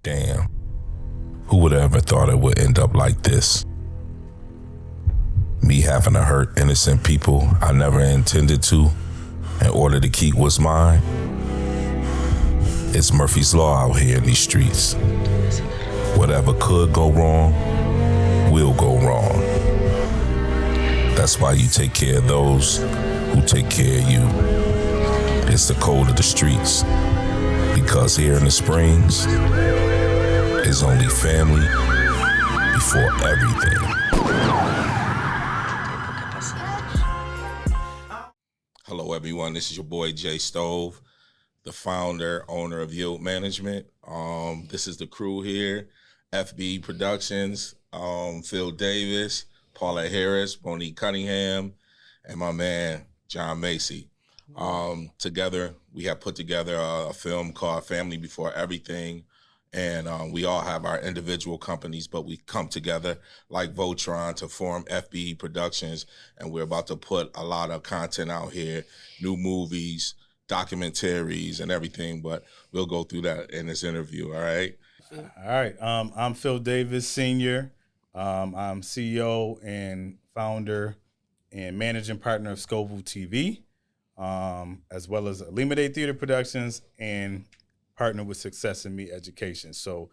Damn, who would have ever thought it would end up like this? Me having to hurt innocent people I never intended to in order to keep what's mine? It's Murphy's Law out here in these streets. Whatever could go wrong, will go wrong. That's why you take care of those who take care of you. It's the code of the streets. Because here in the Springs, it's only family before everything. Hello everyone, this is your boy Jay Stove, the founder, owner of Yield Management. This is the crew here, FBE Productions, Phil Davis, Paula Harris, Monique Cunningham, and my man, John Macy. Together, we have put together a film called Family Before Everything, and we all have our individual companies, but we come together like Voltron to form FBE Productions, and we're about to put a lot of content out here, new movies, documentaries, and everything, but we'll go through that in this interview, all right? All right. I'm Phil Davis, Sr. I'm CEO and founder and managing partner of Scoville TV, as well as Eliminate Theater Productions and partner with Success in Me Education. So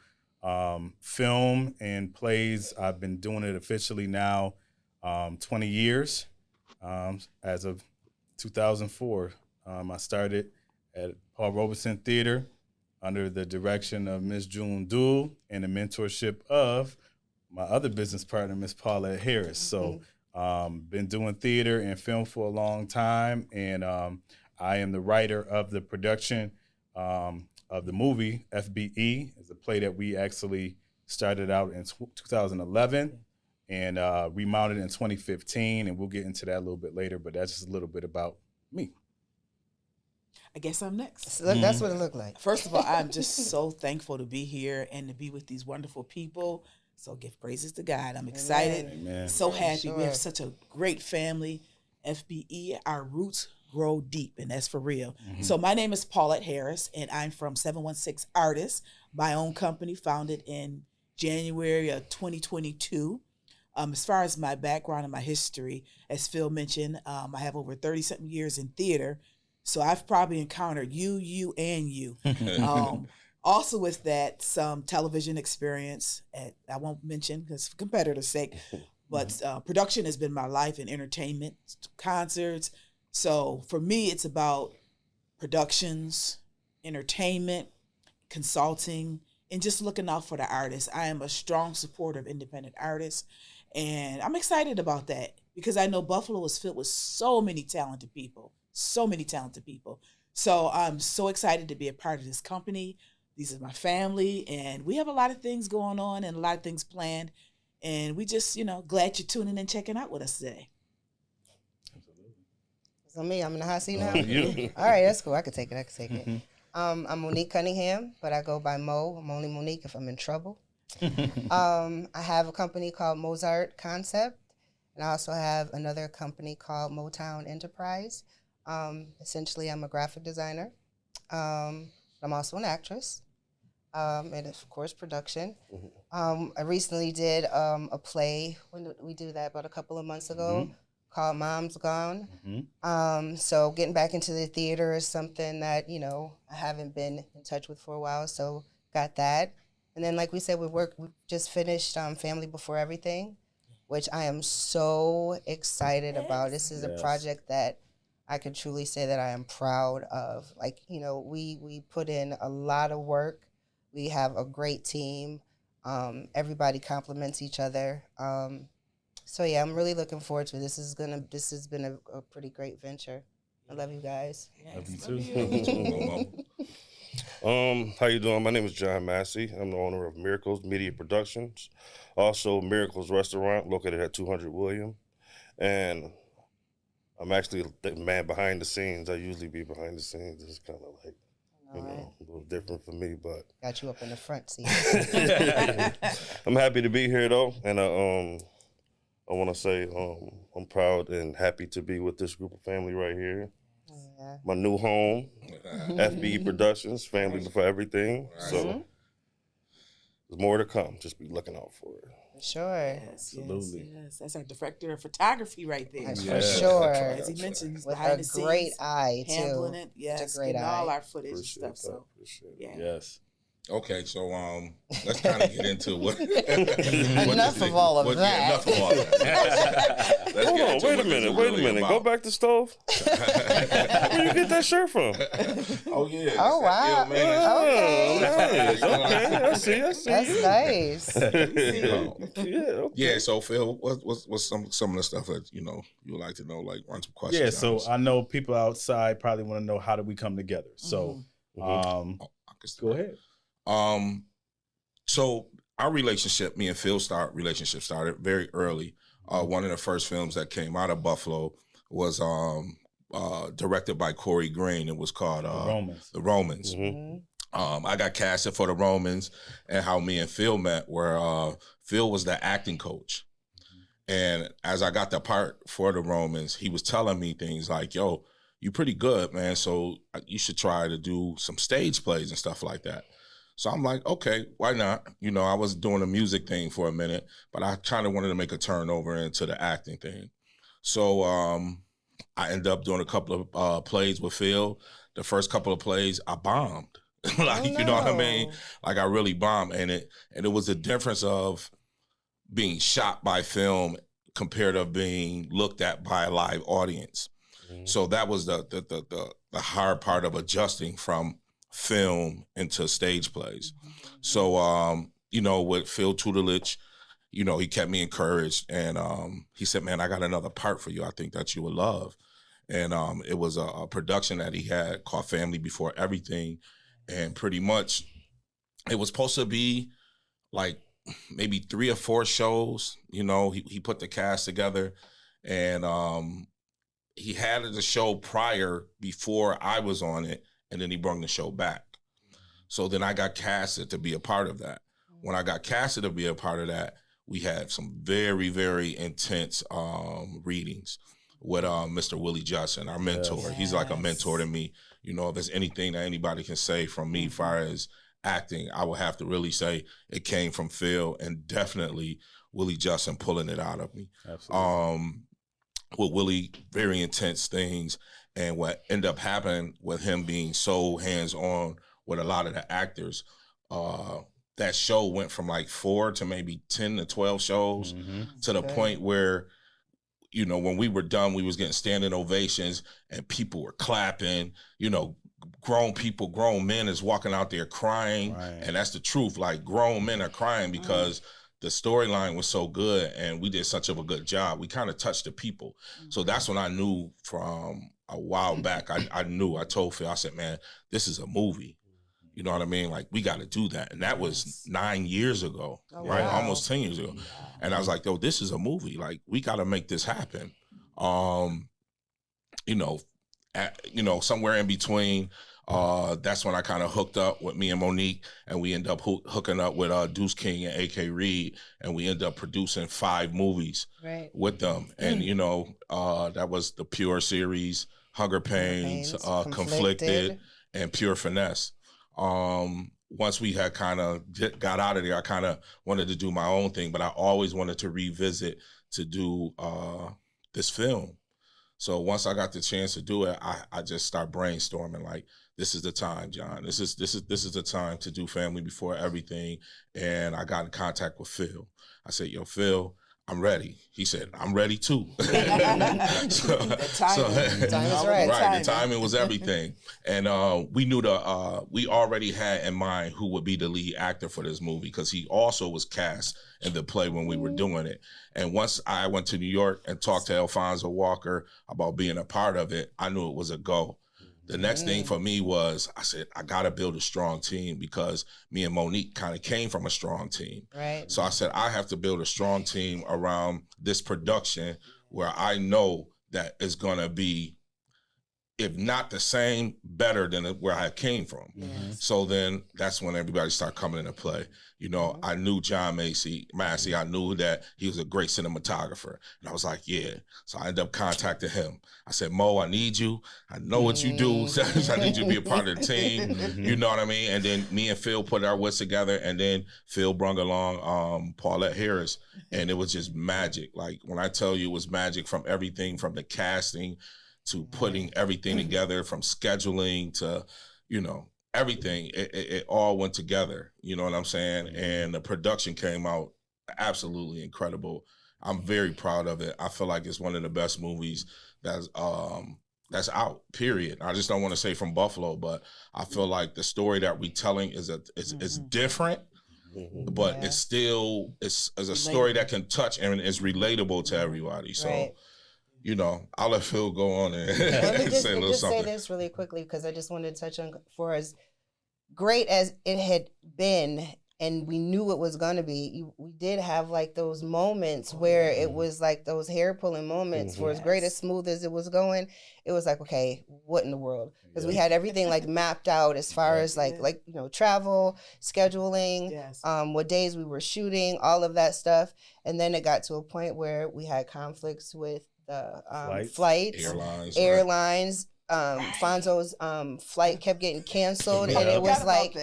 film and plays, I've been doing it officially now 20 years. As of 2004, I started at Paul Robeson Theater under the direction of Miss June Dool and the mentorship of my other business partner, Miss Paula Harris. So been doing theater and film for a long time, and I am the writer of the production of the movie FBE. It's a play that we actually started out in 2011 and remounted in 2015, and we'll get into that a little bit later, but that's just a little bit about me. I guess I'm next. So that's what it looked like. First of all, I'm just so thankful to be here and to be with these wonderful people. So give praises to God. I'm excited. Amen. So happy. Sure. We have such a great family. FBE, our roots grow deep, and that's for real. Mm-hmm. So my name is Paulette Harris, and I'm from 716 Artists, my own company founded in January of 2022. As far as my background and my history, as Phil mentioned, I have over 30-something years in theater. So I've probably encountered you, and you. Also with that, some television experience. I won't mention because for competitors' sake, but production has been my life in entertainment, concerts. So for me, it's about productions, entertainment, consulting, and just looking out for the artists. I am a strong supporter of independent artists, and I'm excited about that because I know Buffalo is filled with so many talented people. So I'm so excited to be a part of this company. These are my family, and we have a lot of things going on and a lot of things planned. And we just, glad you're tuning in and checking out with us today. So me, I'm in the hot seat now? You. All right, that's cool. I can take it. I'm Monique Cunningham, but I go by Mo. I'm only Monique if I'm in trouble. I have a company called Mozart Concept, and I also have another company called Motown Enterprise. Essentially, I'm a graphic designer. I'm also an actress, and of course, production. I recently did a play. When did we do that? About a couple of months ago, called Mom's Gone. So getting back into the theater is something that I haven't been in touch with for a while. So got that, and then like we said, we just finished Family Before Everything, which I am so excited about. This is a project that I can truly say that I am proud of. We put in a lot of work. We have a great team. Everybody complements each other. So yeah, I'm really looking forward to it. This has been a pretty great venture. I love you guys. Love you too. How you doing? My name is John Massey. I'm the owner of Miracles Media Productions. Also Miracles Restaurant located at 200 William. And I'm actually the man behind the scenes. I usually be behind the scenes. It's kind of like, a little different for me, but. Got you up in the front seat. I'm happy to be here though. And I want to say I'm proud and happy to be with this group of family right here. Yeah. My new home, FBE Productions, Family Before Everything. So There's more to come. Just be looking out for it. For sure. Yes, Absolutely. yes. That's our director of photography right there. That's Yeah. for sure. As he mentioned, he's With behind a the great scenes, eye, handling too. it. Yes, great getting all eye. our footage and stuff. So, Appreciate yeah. Yes. Okay, so let's kind of get into what. Enough of all of that. Enough of all that. Let's Hold get on, into wait a what this minute, is wait a really minute. Go about. back to stove. Where you get that shirt from? Oh yeah. Oh, wow. Yeah, man. Oh, Okay. nice. Okay, I see. That's nice. Yeah, okay. Yeah. So Phil, what's some of the stuff that you would like to know? Like run some questions. Yeah, at so us? I know people outside probably want to know how did we come together. So, Oh, I can start. go ahead. So our relationship, me and Phil relationship started very early. One of the first films that came out of Buffalo was directed by Corey Green. It was called The Romans. I got casted for The Romans, and how me and Phil met where Phil was the acting coach. And as I got the part for The Romans, he was telling me things like, yo, you pretty good, man. So you should try to do some stage plays and stuff like that. So I'm like, okay, why not? I was doing a music thing for a minute, but I kind of wanted to make a turn over into the acting thing. So I ended up doing a couple of plays with Phil. The first couple of plays, I bombed. You know what I mean? Like I really bombed. And it was a difference of being shot by film compared to being looked at by a live audience. So that was the hard part of adjusting from film into stage plays. So, with Phil tutelage, he kept me encouraged, and he said, man, I got another part for you. I think that you would love. And it was a production that he had called Family Before Everything. And pretty much it was supposed to be like maybe 3 or 4 shows. He put the cast together, and he had the show before I was on it, and then he brought the show back. So then I got casted to be a part of that. When I got casted to be a part of that, we had some very, very intense readings with Mr. Willie Justin, our mentor. Yes. He's like a mentor to me. If there's anything that anybody can say from me as far as acting, I would have to really say it came from Phil, and definitely Willie Justin pulling it out of me. Absolutely. With Willie, very intense things. And what ended up happening with him being so hands-on with a lot of the actors, that show went from like 4 to maybe 10 to 12 shows to the point where, when we were done, we was getting standing ovations and people were clapping, grown people, grown men is walking out there crying. Right. And that's the truth. Like grown men are crying because the storyline was so good and we did such of a good job. We kind of touched the people. So that's when I knew from a while back, I told Phil, I said, man, this is a movie. You know what I mean? Like, we got to do that. And that was 9 years ago, right? Wow. Almost 10 years ago. And I was like, yo, this is a movie. Like, we got to make this happen. Somewhere in between, that's when I kind of hooked up with me and Monique, and we ended up hooking up with Deuce King and A.K. Reed, and we ended up producing 5 movies with them. And, that was the Pure series, Hunger Pains, Conflicted, and Pure Finesse. Once we had kind of got out of there, I kind of wanted to do my own thing, but I always wanted to revisit to do this film. So once I got the chance to do it, I just start brainstorming like, this is the time, John. This is the time to do Family Before Everything. And I got in contact with Phil. I said, yo, Phil, I'm ready. He said, I'm ready too. Time is right. Right, the timing was everything. And we knew we already had in mind who would be the lead actor for this movie, because he also was cast in the play when we were doing it. And once I went to New York and talked to Alfonso Walker about being a part of it, I knew it was a go. The next thing for me was, I said, I got to build a strong team, because me and Monique kind of came from a strong team. Right. So I said, I have to build a strong team around this production where I know that it's going to be if not the same, better than where I came from. So then that's when everybody started coming into play. You know, I knew John Massey. I knew that he was a great cinematographer. And I was like, yeah. So I ended up contacting him. I said, Mo, I need you. I know what you do. So I need you to be a part of the team. You know what I mean? And then me and Phil put our wits together, and then Phil brought along Paulette Harris. And it was just magic. Like, when I tell you, it was magic from everything, from the casting to putting everything together, from scheduling to, you know, everything. It all went together. You know what I'm saying? And the production came out absolutely incredible. I'm very proud of it. I feel like it's one of the best movies that's out, period. I just don't want to say from Buffalo, but I feel like the story that we're telling is different, but it's still it's a story that can touch and is relatable to everybody. So, you know, I'll let Phil go on and say a little something. Say this really quickly, because I just wanted to touch on, for as great as it had been, and we knew it was going to be, we did have like those moments where it was like those hair pulling moments. For as great as smooth as it was going, it was like, okay, what in the world? Because we had everything like mapped out as far as like you know, travel, scheduling, what days we were shooting, all of that stuff. And then it got to a point where we had conflicts with the flights, airlines. Fonzo's flight kept getting canceled, and it was like,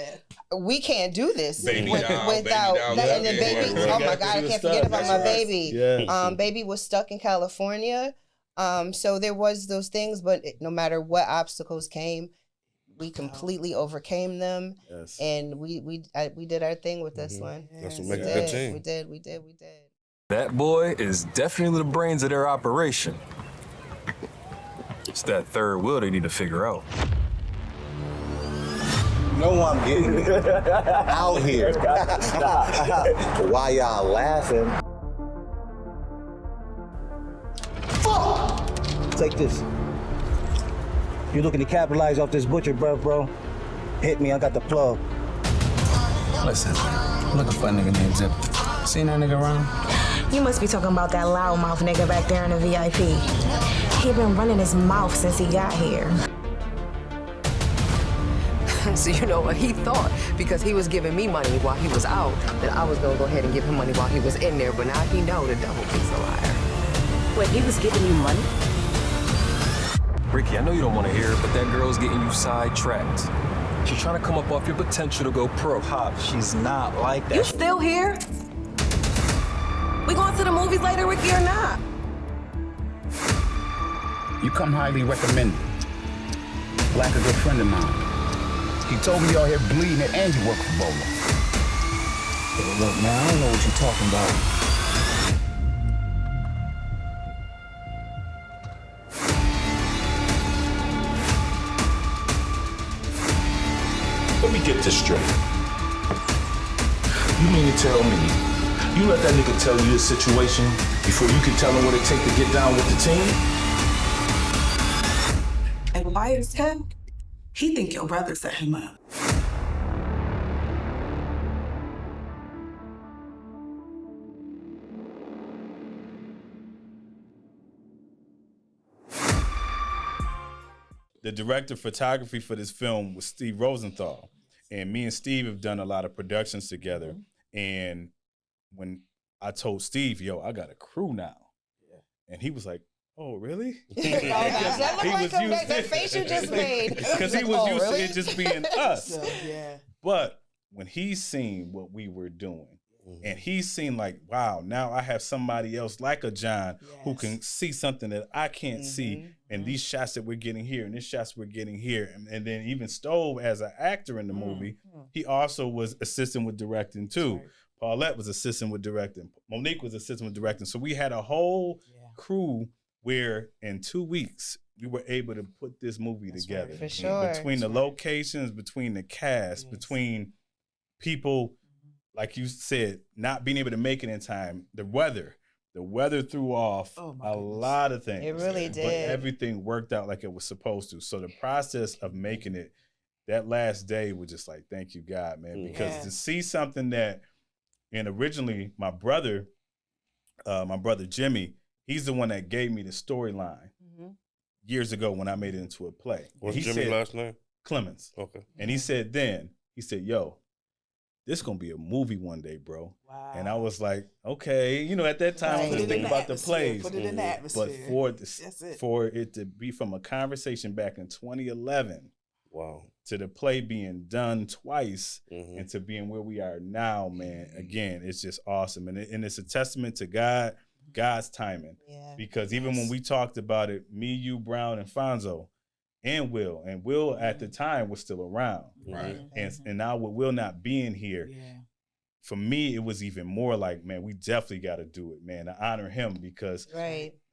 we can't do this without that. And then baby, oh my God, I can't forget about my baby. Baby was stuck in California. So there was those things, but no matter what obstacles came, we completely overcame them, and we did our thing with this one. That's what makes a good team. We did. That boy is definitely the brains of their operation. It's that third wheel they need to figure out. No, I'm getting out here. Why y'all laughing? Fuck! Take this. You looking to capitalize off this butcher breath, bro? Hit me, I got the plug. Listen, I'm looking for a nigga named Zip. Seen that nigga around? You must be talking about that loudmouth nigga back there in the VIP. He been running his mouth since he got here. So you know what he thought, because he was giving me money while he was out, that I was gonna go ahead and give him money while he was in there, but now he know the devil is a liar. Wait, he was giving you money? Ricky, I know you don't want to hear it, but that girl's getting you sidetracked. She's trying to come up off your potential to go pro. Pop, she's not like that. You still here? We going to the movies later, Ricky, or not? You come highly recommended. Like a good friend of mine. He told me y'all here bleeding it and you work for Bolo. Hey, look, man, I don't know what you're talking about. Let me get this straight. You mean to tell me you let that nigga tell you his situation before you can tell him what it take to get down with the team? And why is that? He think your brother set him up. The director of photography for this film was Steve Rosenthal. And me and Steve have done a lot of productions together. And when I told Steve, yo, I got a crew now. And he was like, oh, really? That face you just made. Because he was used to it just being us. So, yeah. But when he's seen what we were doing, and he's seen like, wow, now I have somebody else like a John who can see something that I can't see. And these shots that we're getting here and these shots we're getting here. And then even Stove as an actor in the movie, he also was assistant with directing too. Right. Paulette was assistant with directing. Monique was assistant with directing. So we had a whole crew where in 2 weeks, we were able to put this movie together. Right, for sure. Between the locations, between the cast, between people, like you said, not being able to make it in time, the weather threw off a lot of things. It really did. But everything worked out like it was supposed to. So the process of making it, that last day was just like, thank you, God, man. Because to see something that, and originally my brother Jimmy, he's the one that gave me the storyline. years ago when I made it into a play. What's Jimmy's last name? Clemens. Okay. And he said, yo, this gonna be a movie one day, bro. Wow. And I was like, okay, you know, at that time I was thinking about the plays. Put it in the atmosphere. But for it to be from a conversation back in 2011, wow, to the play being done twice, and to being where we are now, man, again, it's just awesome. And it's a testament to God's timing. Yeah. Because even when we talked about it, me, you, Brown, and Fonzo, and Will at the time was still around. Right. And now with Will not being here, for me, it was even more like, man, we definitely got to do it, man, to honor him, because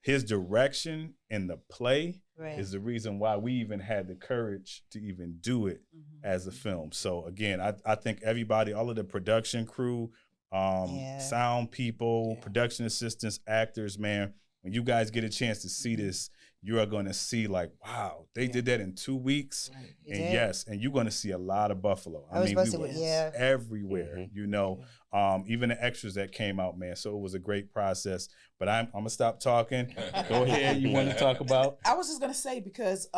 his direction in the play is the reason why we even had the courage to even do it as a film. So again, I think everybody, all of the production crew, sound people, production assistants, actors, man, when you guys get a chance to see this, you are going to see like, wow, they did that in 2 weeks. Right. And you're going to see a lot of Buffalo. I mean, we were everywhere, you know, even the extras that came out, man. So it was a great process, but I'm going to stop talking. Go ahead. You want to talk about? I was just going to say, because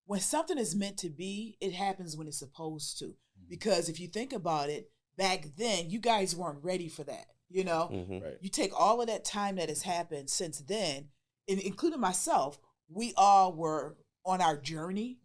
when something is meant to be, it happens when it's supposed to. Because if you think about it, back then, you guys weren't ready for that. You know, you take all of that time that has happened since then, and including myself, we all were on our journey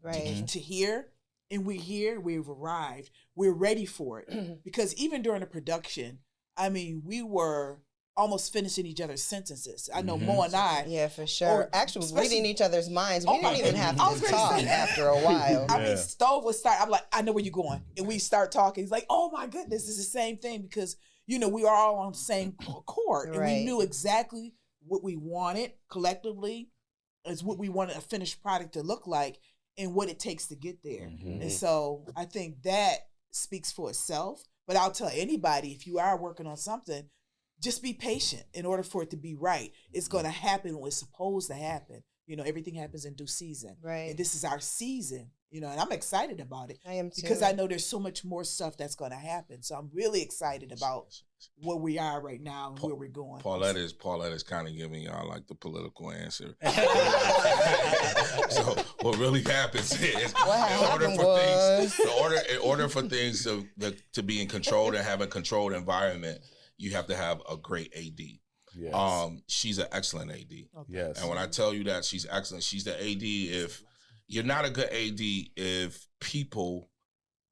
to here, and we're here, we've arrived, we're ready for it. Because even during the production, I mean, we were almost finishing each other's sentences. I know Mo and I. Yeah, for sure. Actually, reading each other's minds. We didn't even have to talk after a while. I mean, Stove would start, I'm like, I know where you're going. And we start talking. He's like, oh my goodness, it's the same thing, because, you know, we are all on the same accord. And we knew exactly what we wanted collectively, is what we wanted a finished product to look like, and what it takes to get there. And so I think that speaks for itself. But I'll tell anybody, if you are working on something, just be patient in order for it to be right. It's going to happen when it's supposed to happen. You know, everything happens in due season. Right. And this is our season, you know, and I'm excited about it. I am too. Because I know there's so much more stuff that's going to happen. So I'm really excited about where we are right now and where we're going. Paulette is kind of giving y'all like the political answer. So what really happens is, in order for things to be in control and have a controlled environment, you have to have a great AD. Yes. She's an excellent AD. Okay. Yes. And when I tell you that she's excellent, she's the AD. If you're not a good AD, if people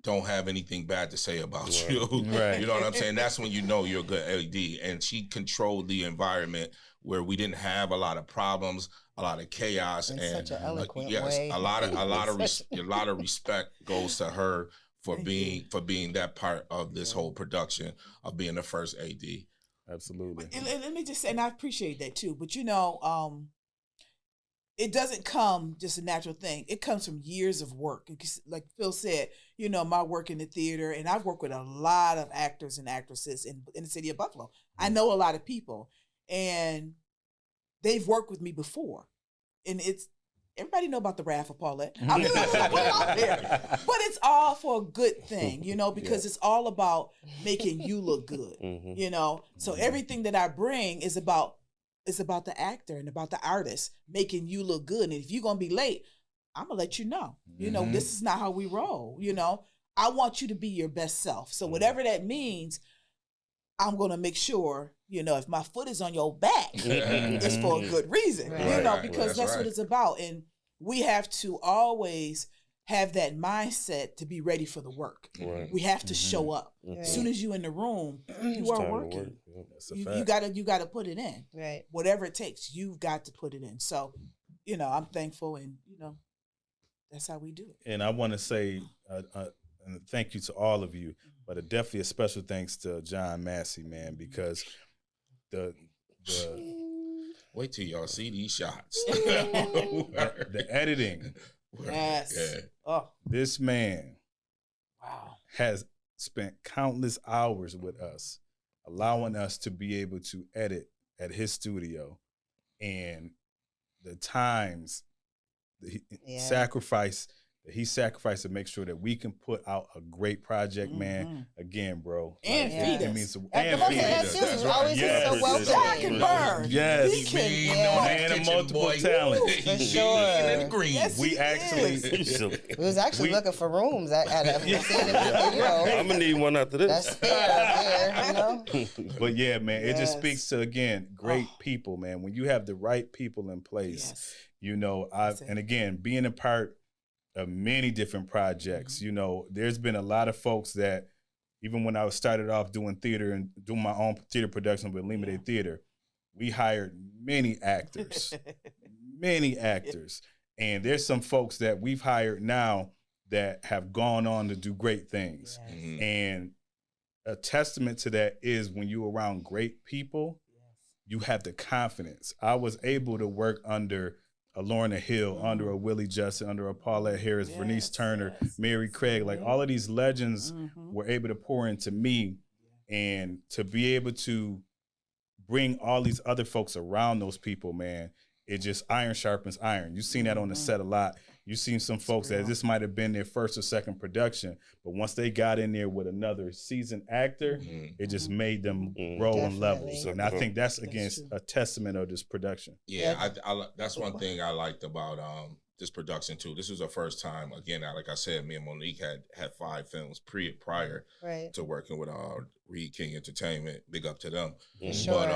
don't have anything bad to say about you, you know what I'm saying? That's when you know you're a good AD. And she controlled the environment where we didn't have a lot of problems, a lot of chaos, in and such an eloquent yes, way. a lot of respect goes to her for being that part of this whole production, of being the first AD. Absolutely. And let me just say, and I appreciate that too, but you know, it doesn't come just a natural thing. It comes from years of work. Like Phil said, you know, my work in the theater, and I've worked with a lot of actors and actresses in the city of Buffalo. I know a lot of people, and they've worked with me before. And everybody know about the wrath of Paulette. I'm just gonna put it out there. But it's all for a good thing, you know, because it's all about making you look good, you know. So everything that I bring is about the actor and about the artist making you look good. And if you're going to be late, I'm going to let you know. You know, this is not how we roll, you know. I want you to be your best self. So whatever that means, I'm going to make sure, you know, if my foot is on your back, it's for a good reason, you know, because that's what it's about. And we have to always have that mindset to be ready for the work. Right. We have to show up. As soon as you're in the room, you are working. You gotta put it in. Right. Whatever it takes, you've got to put it in. So, you know, I'm thankful, and you know, that's how we do it. And I want to say thank you to all of you, but definitely a special thanks to John Massey, man, because the wait till y'all see these shots. the editing. Yes. Yeah. Oh. This man wow has spent countless hours with us, allowing us to be able to edit at his studio, and the times, the sacrifice that he sacrificed to make sure that we can put out a great project, man. Again, bro. And like, feed it us. means to, And and feed that's us. too. That's Always right. so welcoming. Jack and Bird. Yes. He can, Man of multiple talents. For sure. Yes, We he actually, is. We was actually looking for rooms at a I'm gonna need one after this. That's fair there, you know? but yeah, man, it just Yes. speaks to, again, great people, man. When you have the right people in place, Yes. you know, and again, being a part of many different projects, you know, there's been a lot of folks that, even when I started off doing theater and doing my own theater production with Limited Theater, we hired many actors, many actors. And there's some folks that we've hired now that have gone on to do great things. Yes. And a testament to that is when you're around great people, you have the confidence. I was able to work under a Lorna Hill, under a Willie Justin, under a Paulette Harris, Vernice Turner, Mary Craig. Like all of these legends were able to pour into me, and to be able to bring all these other folks around those people, man, it just iron sharpens iron. You've seen that on the set a lot. You've seen some folks that this might have been their first or second production, but once they got in there with another seasoned actor, it just made them grow in levels. And I think that's against a testament of this production. Yeah, that's one thing I liked about this production too. This was the first time, again, like I said, me and Monique had 5 films prior to working with Reed King Entertainment. Big up to them. Sure.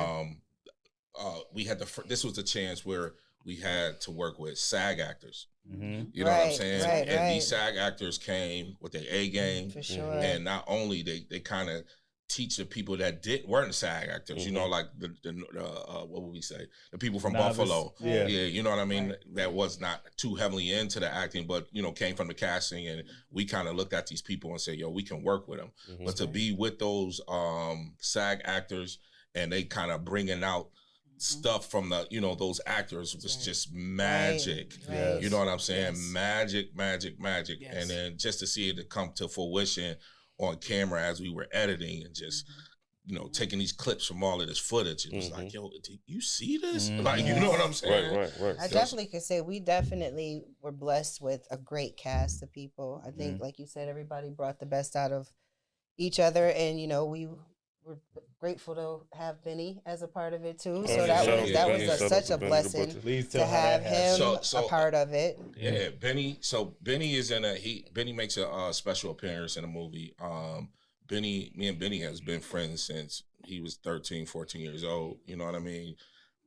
But we had this was a chance where we had to work with SAG actors. You know what I'm saying? And these SAG actors came with their A game. For sure. And not only they kind of teach the people that weren't SAG actors, you know, like the what would we say? The people from Buffalo. Yeah, you know what I mean? That was not too heavily into the acting, but, you know, came from the casting, and we kind of looked at these people and said, yo, we can work with them. But to be with those SAG actors, and they kind of bringing out stuff from the, you know, those actors was just magic. Right. You know what I'm saying? Magic. Yes. And then just to see it to come to fruition on camera as we were editing and just, you know, taking these clips from all of this footage. It was like, yo, do you see this? Like, you know what I'm saying? Right. I definitely could say we definitely were blessed with a great cast of people. I think, like you said, everybody brought the best out of each other, and, you know, we were grateful to have Benny as a part of it too. So that was such a blessing to have him a part of it. Yeah, Benny. So Benny is Benny makes a special appearance in the movie. Me and Benny has been friends since he was 13, 14 years old. You know what I mean?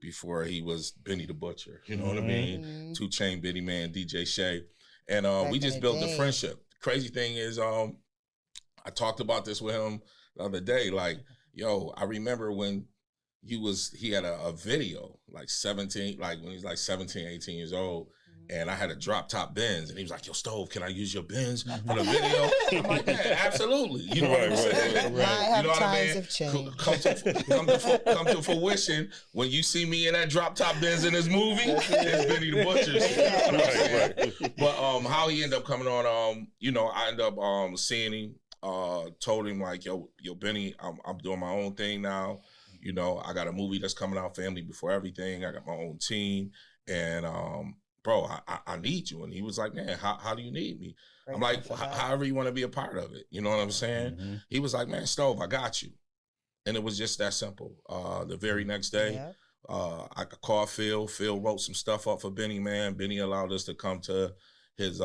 Before he was Benny the Butcher. You know what I mean? 2 Chainz, Benny Man, DJ Shay. And we just built the friendship. The crazy thing is, I talked about this with him the other day, like, yo, I remember when he had a video, like 17, like when he's like 17, 18 years old, and I had a drop top Benz, and he was like, yo, Stove, can I use your Benz for the video? I'm like, yeah, absolutely. You know what I'm saying? You know what I mean? Come to fruition when you see me in that drop top Benz in this movie, it's Benny the Butcher. You know what I'm saying? But how he ended up coming on, you know, I ended up seeing him. Told him like, yo, Benny, I'm doing my own thing now. You know, I got a movie that's coming out, Family Before Everything. I got my own team, and bro, I need you. And he was like, man, how do you need me? I'm like, however you want to be a part of it. You know what I'm saying? He was like, man, Stove, I got you. And it was just that simple. The very next day, I could call Phil. Phil wrote some stuff up for Benny, man. Benny allowed us to come to his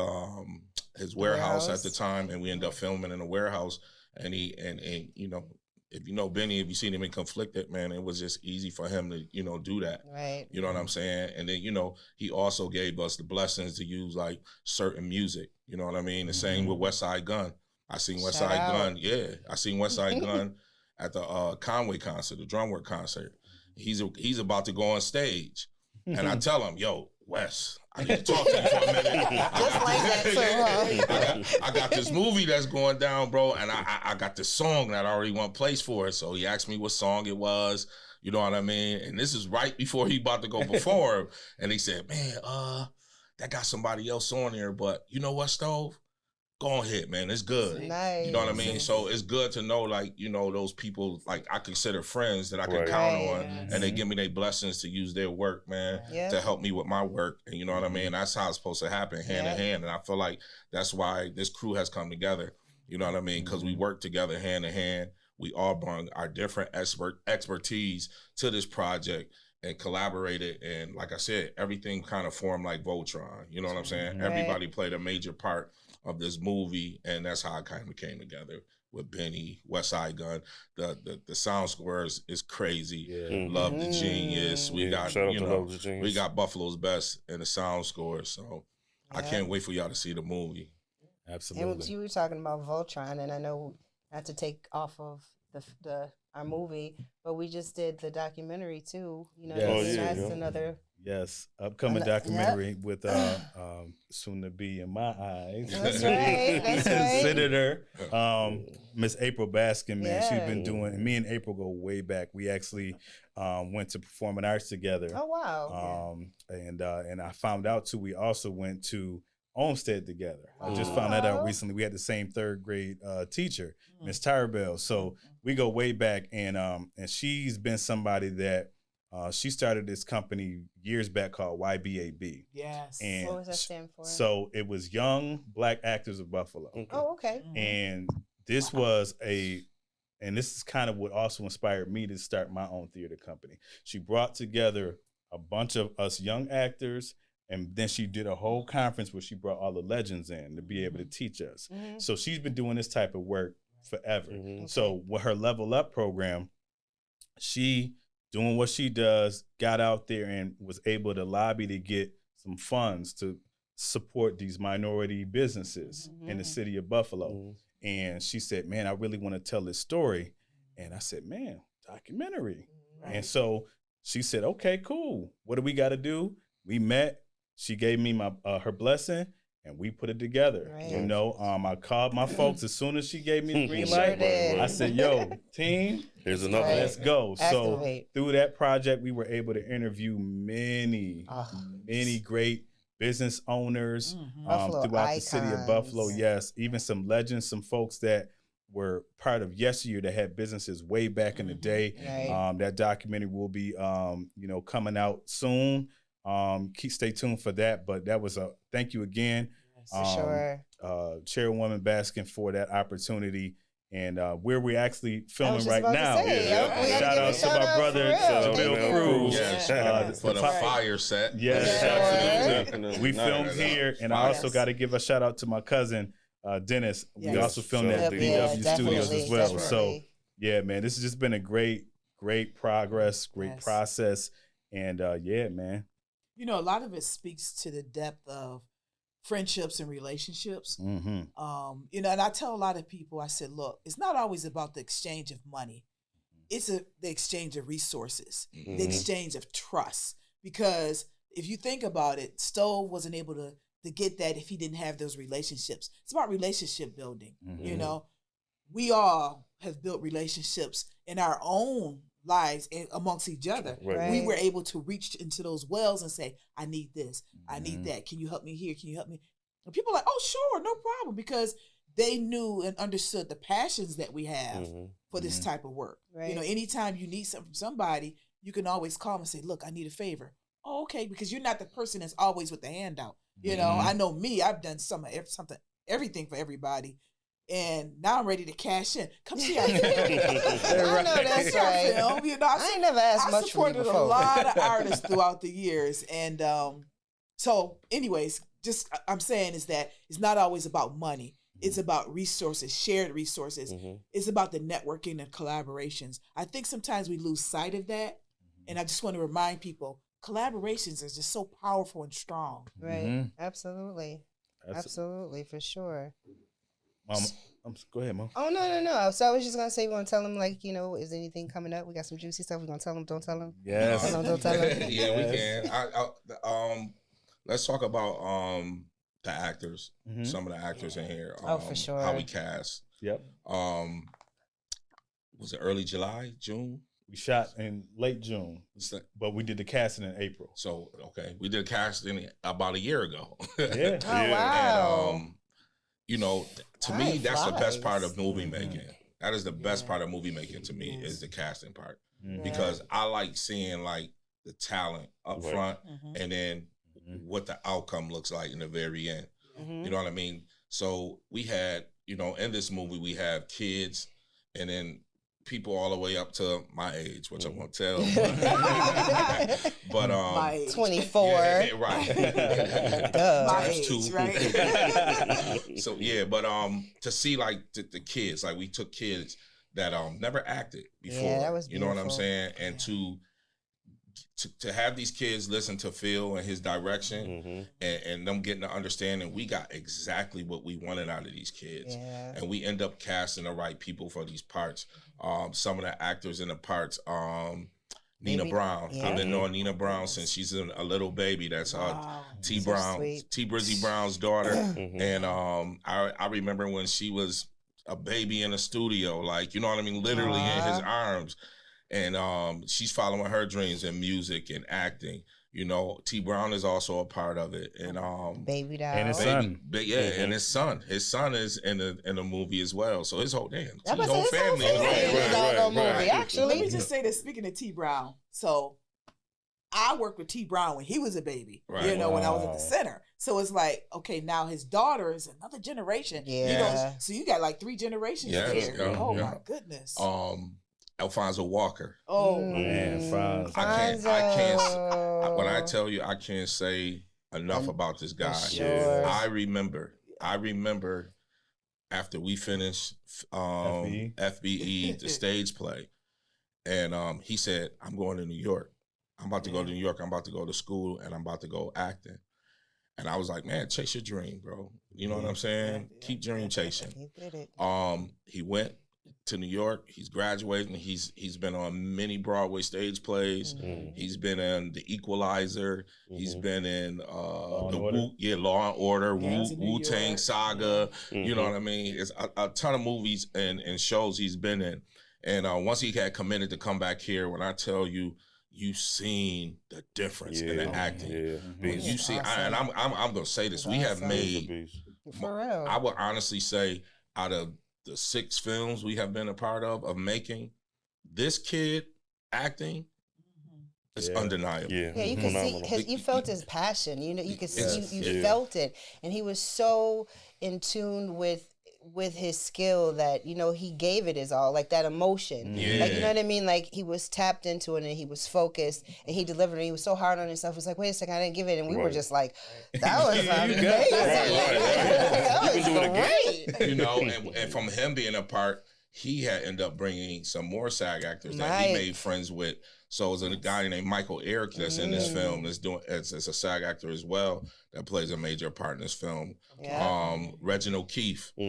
warehouse at the time, and we ended up filming in a warehouse. And you know, if you know Benny, if you seen him in Conflicted, man, it was just easy for him to, you know, do that. Right. You know what I'm saying? And then, you know, he also gave us the blessings to use like certain music. You know what I mean? The same with West Side Gun. I seen West Side Gun. Yeah, I seen West Side Gun at the Conway concert, the Drumwork concert. He's about to go on stage, and I tell him, yo, Wes, I need to talk to you for a minute. Just like that too, huh? I got this movie that's going down, bro, and I got this song that I already want placed for it. So he asked me what song it was, you know what I mean? And this is right before he about to go perform. And he said, man, that got somebody else on there, but you know what, Stove? go ahead, man. It's good. Nice. You know what I mean? So it's good to know, like, you know, those people, like, I consider friends that I can count on, and they give me their blessings to use their work, man, to help me with my work. And you know what I mean? That's how it's supposed to happen, hand in hand. And I feel like that's why this crew has come together. You know what I mean? Because we work together hand in hand. We all bring our different expertise to this project and collaborated. And like I said, everything kind of formed like Voltron. You know what I'm saying? Everybody played a major part of this movie, and that's how it kind of came together with Benny, West Side Gun. The sound score is crazy. Love the Genius. We got, you know, we got Buffalo's Best in the sound score. So I can't wait for y'all to see the movie. Absolutely. And you were talking about Voltron, and I know not to take off of our movie, but we just did the documentary too. You know, that's another. Yes, upcoming documentary with soon to be in my eyes. That's right. That's right. Senator Miss April Baskin, man. She's been doing. Me and April go way back. We actually went to performing arts together. Oh wow. And I found out too. We also went to Olmsted together. I just found that out recently. We had the same third grade teacher, Miss Tyrabell. So we go way back, and she's been somebody that. She started this company years back called YBAB. Yes. And what does that stand for? So it was Young Black Actors of Buffalo. Oh, okay. And this was and this is kind of what also inspired me to start my own theater company. She brought together a bunch of us young actors, and then she did a whole conference where she brought all the legends in to be able to teach us. So she's been doing this type of work forever. So with her Level Up program, she doing what she does, got out there and was able to lobby to get some funds to support these minority businesses in the city of Buffalo. And she said, man, I really want to tell this story. And I said, man, documentary. And so she said, okay, cool. What do we got to do? We met. She gave me my her blessing, and we put it together. You know, I called my folks as soon as she gave me the green light. I said, yo, team, here's another. Let's go. Activate. So through that project, we were able to interview many great business owners throughout the city of Buffalo. Yes, even some legends, some folks that were part of yesteryear that had businesses way back in the day. That documentary will be, coming out soon. Stay tuned for that. But that was a thank you again, Chairwoman Baskin, for that opportunity. And where we're actually filming right now. Shout out to my brother Bill Cruz for the fire set. Yes, absolutely. We filmed here, and I also got to give a shout out to my cousin Dennis. We also filmed at BW Studios as well. So yeah, man, this has just been a great progress, great process, and man. You know, a lot of it speaks to the depth of friendships and relationships. And I tell a lot of people, I said, look, it's not always about the exchange of money. It's the exchange of resources, the exchange of trust. Because if you think about it, Stove wasn't able to get that if he didn't have those relationships. It's about relationship building. You know, we all have built relationships in our own lives and amongst each other. We were able to reach into those wells and say, I need this, I need that. Can you help me here? Can you help me? And people are like, oh, sure, no problem. Because they knew and understood the passions that we have for this type of work. You know, anytime you need something from somebody, you can always call them and say, look, I need a favor. Oh, okay, because you're not the person that's always with the handout. You know, I know me, I've done everything for everybody. And now I'm ready to cash in. Come see our film. I know that's right. Film. You know, I ain't never asked much for you before. I supported a lot of artists throughout the years. And so anyways, just I'm saying is that it's not always about money. It's about resources, shared resources. It's about the networking and collaborations. I think sometimes we lose sight of that. And I just want to remind people, collaborations are just so powerful and strong. Absolutely. Absolutely, for sure. Go ahead, Mom. Oh, no. So I was just going to say, we want to tell them, like, you know, is anything coming up? We got some juicy stuff. We're going to tell them, don't tell them. Yes. Don't tell them. Yeah, we can. Let's talk about the actors, some of the actors in here. For sure. How we cast. Yep. Was it early July, June? We shot in late June, but we did the casting in April. So, okay. We did casting about a year ago. Yeah. Oh, wow. And, you know, to Time me, that's the best part flies. of movie making. That is the best part of movie making to me is the casting part. Mhm. Because I like seeing like the talent up Right. front and then what the outcome looks like in the very end. You know what I mean? So we had, you know, in this movie, we have kids and then people all the way up to my age, which I won't tell. But My age. 24. yeah, right. My Times age, two. right? So yeah, but to see like the kids, like we took kids that never acted before. Yeah, that was you know what I'm beautiful. saying? And to have these kids listen to Phil and his direction and them getting to understanding we got exactly what we wanted out of these kids. Yeah. And we end up casting the right people for these parts. Some of the actors in the parts, Nina Baby- Brown. yeah. I've been knowing Nina Brown since she's a little baby. That's T. So Brown, sweet. T. Brizzy Brown's daughter. And I remember when she was a baby in the studio, like, you know what I mean? Literally in his arms. And she's following her dreams in music and acting. You know, T. Brown is also a part of it. And Baby doll. And his son. and his son. His son is in the movie as well. So his whole That T was whole his family. whole family in the doggone movie, Let actually. me just say this, speaking of T. Brown. So I worked with T. Brown when he was a baby, Right. you know, when I was at Wow. the center. So it's like, okay, now his daughter is another generation. You know, Yeah. so you got like 3 generations Yes, here. yeah, Oh yeah. my goodness. Alfonso Walker. Oh Man, Fonz. I can't. When I tell you, I can't say enough about this guy. sure. I remember after we finished FBE, the stage play, and he said, "I'm going to New York. I'm about to go to New York. I'm about to go to school, and I'm about to go acting." And I was like, "Man, chase your dream, bro. You know what I'm saying? Keep dream chasing." He did it. He went to New York. He's graduating. He's been on many Broadway stage plays. He's been in The Equalizer. He's been in and the Order. Law and Order, Gangs of New Wu-Tang York. Saga. You know what I mean? It's a ton of movies and shows he's been in. And once he had committed to come back here, when I tell you, you seen the difference in the acting. When you see, and I'm gonna say this, we have made. For real. I would honestly say, out of the 6 films we have been a part of making, this kid acting is undeniable. Yeah, you can see you felt his passion. You know, you could see you Yeah. felt it, and he was so in tune with his skill that, you know, he gave it his all, like that emotion. Yeah. Like, you know what I mean? Like, he was tapped into it and he was focused and he delivered it. He was so hard on himself. He was like, wait a second, I didn't give it. And we were just like, that was amazing. That was great. You know, and from him being a part, he had ended up bringing some more SAG actors that he Right. made friends with. So there's a guy named Michael Eric that's in this film that's doing as a SAG actor as well that plays a major part in this film. Yeah. Reginald Keefe. Yeah.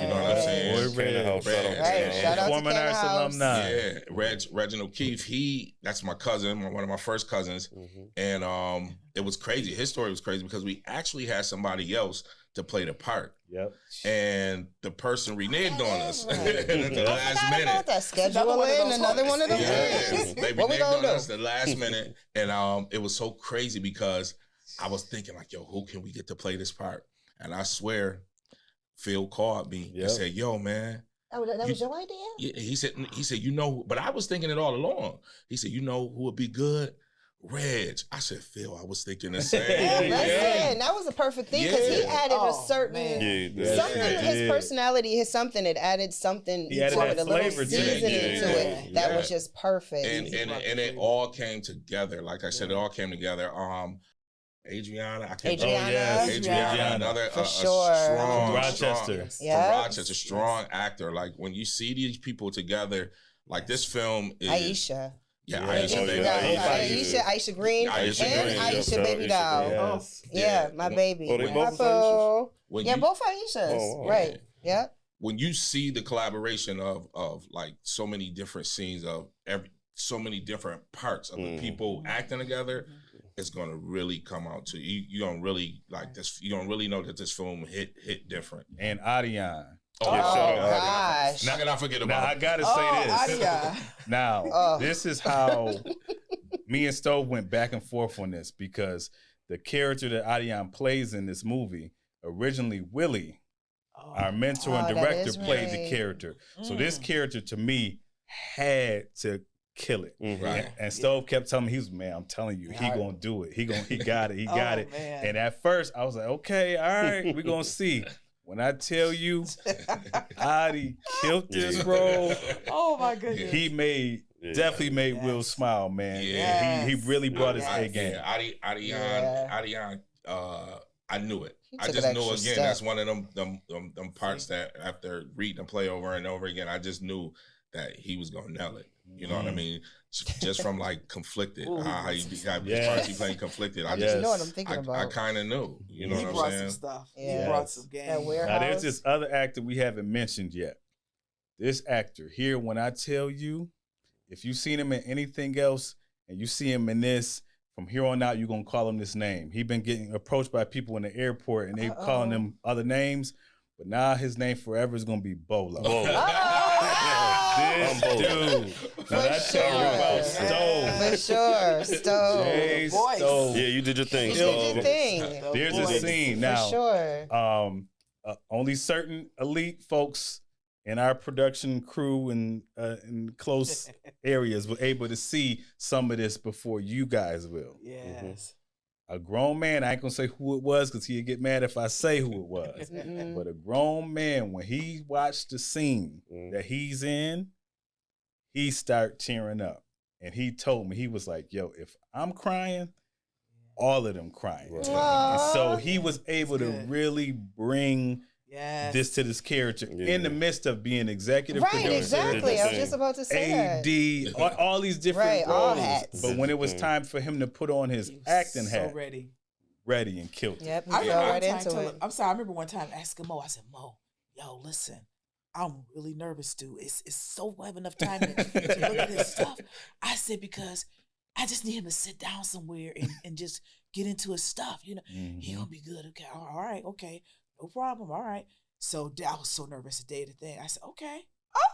You know what I'm saying? Boy, Red. Right. Shout out to Former Ken Arts House. alumni. Yeah, Reginald Keefe. That's my cousin, one of my first cousins, and it was crazy. His story was crazy because we actually had somebody else to play the part. Yep. And the person reneged on us Right. at the last Forgot about minute. that. Schedule in another one of those things. They What we reneged gonna on do? us the last minute, and it was so crazy because I was thinking like, yo, who can we get to play this part? And I swear, Phil called me and said, yo, man. That was your idea? Yeah, he said, you know, but I was thinking it all along. He said, you know who would be good? Reg. I said, Phil, I was thinking the same. Listen, that was a perfect thing because he added a certain something. His personality, his something. It added something. He added to that it, a little flavor to it. seasoning to it. That was just perfect. And it all came together. Like I said, it all came together. Adriana, another for sure. strong From Rochester. Strong actor. Like when you see these people together, like this film is Aisha. Yeah, Aisha, baby. Aisha Green, Aisha Baby Doll. Yes. Yeah, my baby. Oh, they both Apple. When Yeah, you- both Aishas. Right. Yeah. When you see the collaboration of like so many different scenes of so many different parts of the people acting together, it's gonna really come out to you. You gonna really like this. You gonna really know that this film hit different. And Adion. Oh, gosh. Not gonna forget about. Now I gotta say this. Adia. Now this is how me and Stove went back and forth on this because the character that Adion plays in this movie, originally Willie, our mentor and that director is played the right. character. So this character to me had to kill it. Right. And Stove kept telling me, he was, man, I'm telling you, he gonna do it. He got it. He got it. Man. And at first I was like, okay, all right, we're gonna see. When I tell you, Adi killed this role. Oh my goodness. He definitely made Will smile, man. Yes. He really brought his A game. Adion, I knew it. He I took just an knew extra again. step. That's one of them parts that after reading the play over and over again, I just knew that he was gonna nail it. You know what I mean? Just from like conflicted, how you got parts he playing conflicted. I just You know what I'm thinking about. I kind of knew. You know he what brought I'm saying? some stuff. Yeah. He brought some game. That warehouse. Now there's this other actor we haven't mentioned yet. This actor here, when I tell you, if you've seen him in anything else and you see him in this, from here on out, you're going to call him this name. He's been getting approached by people in the airport and they calling him other names, but now his name forever is going to be Bolo. This dude. Now I tell you about Stove. For sure, Stove. Jay Voice. Stove. Yeah, you did your thing. You did your thing. There's a Voice. scene For now. sure. Only certain elite folks in our production crew and in close areas were able to see some of this before you guys will. Yes. A grown man, I ain't gonna say who it was because he'd get mad if I say who it was. But a grown man, when he watched the scene that he's in, he started tearing up. And he told me, he was like, yo, if I'm crying, all of them crying. Right. And so he was able to really bring Yes. this to this character in the midst of being executive Right, producer, exactly. I was just about to say AD, all these different Right, all roles. hats. But when it was time for him to put on his acting hat, ready and killed it. Yep, he I fell remember right one time into telling- it. I'm sorry. I remember one time asking Mo. I said, Mo, yo, listen, I'm really nervous, dude. It's so I have enough time to look at this stuff. I said because I just need him to sit down somewhere and just get into his stuff. You know, he gonna be good. Okay, all right, okay, no problem. All right. So I was so nervous the day of the thing. I said, okay.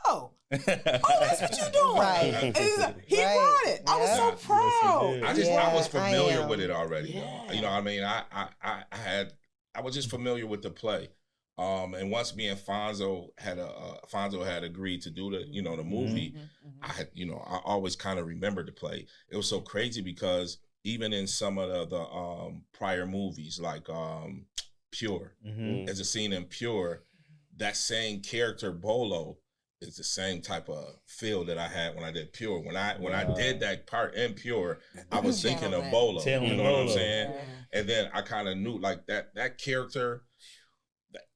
Oh, that's what you're doing. Right. And he's like, he Right. brought it. I was so Yeah. proud. I was familiar am. with it already. Yeah. Though. You know what I mean? I was just familiar with the play. And once me and Fonzo had agreed to do the movie, I always kind of remembered the play. It was so crazy because even in some of the prior movies, like Pure, there's a scene in Pure, that same character Bolo is the same type of feel that I had when I did Pure. When I did that part in Pure, I was thinking of Bolo. You know what I'm saying? And then I kind of knew like that character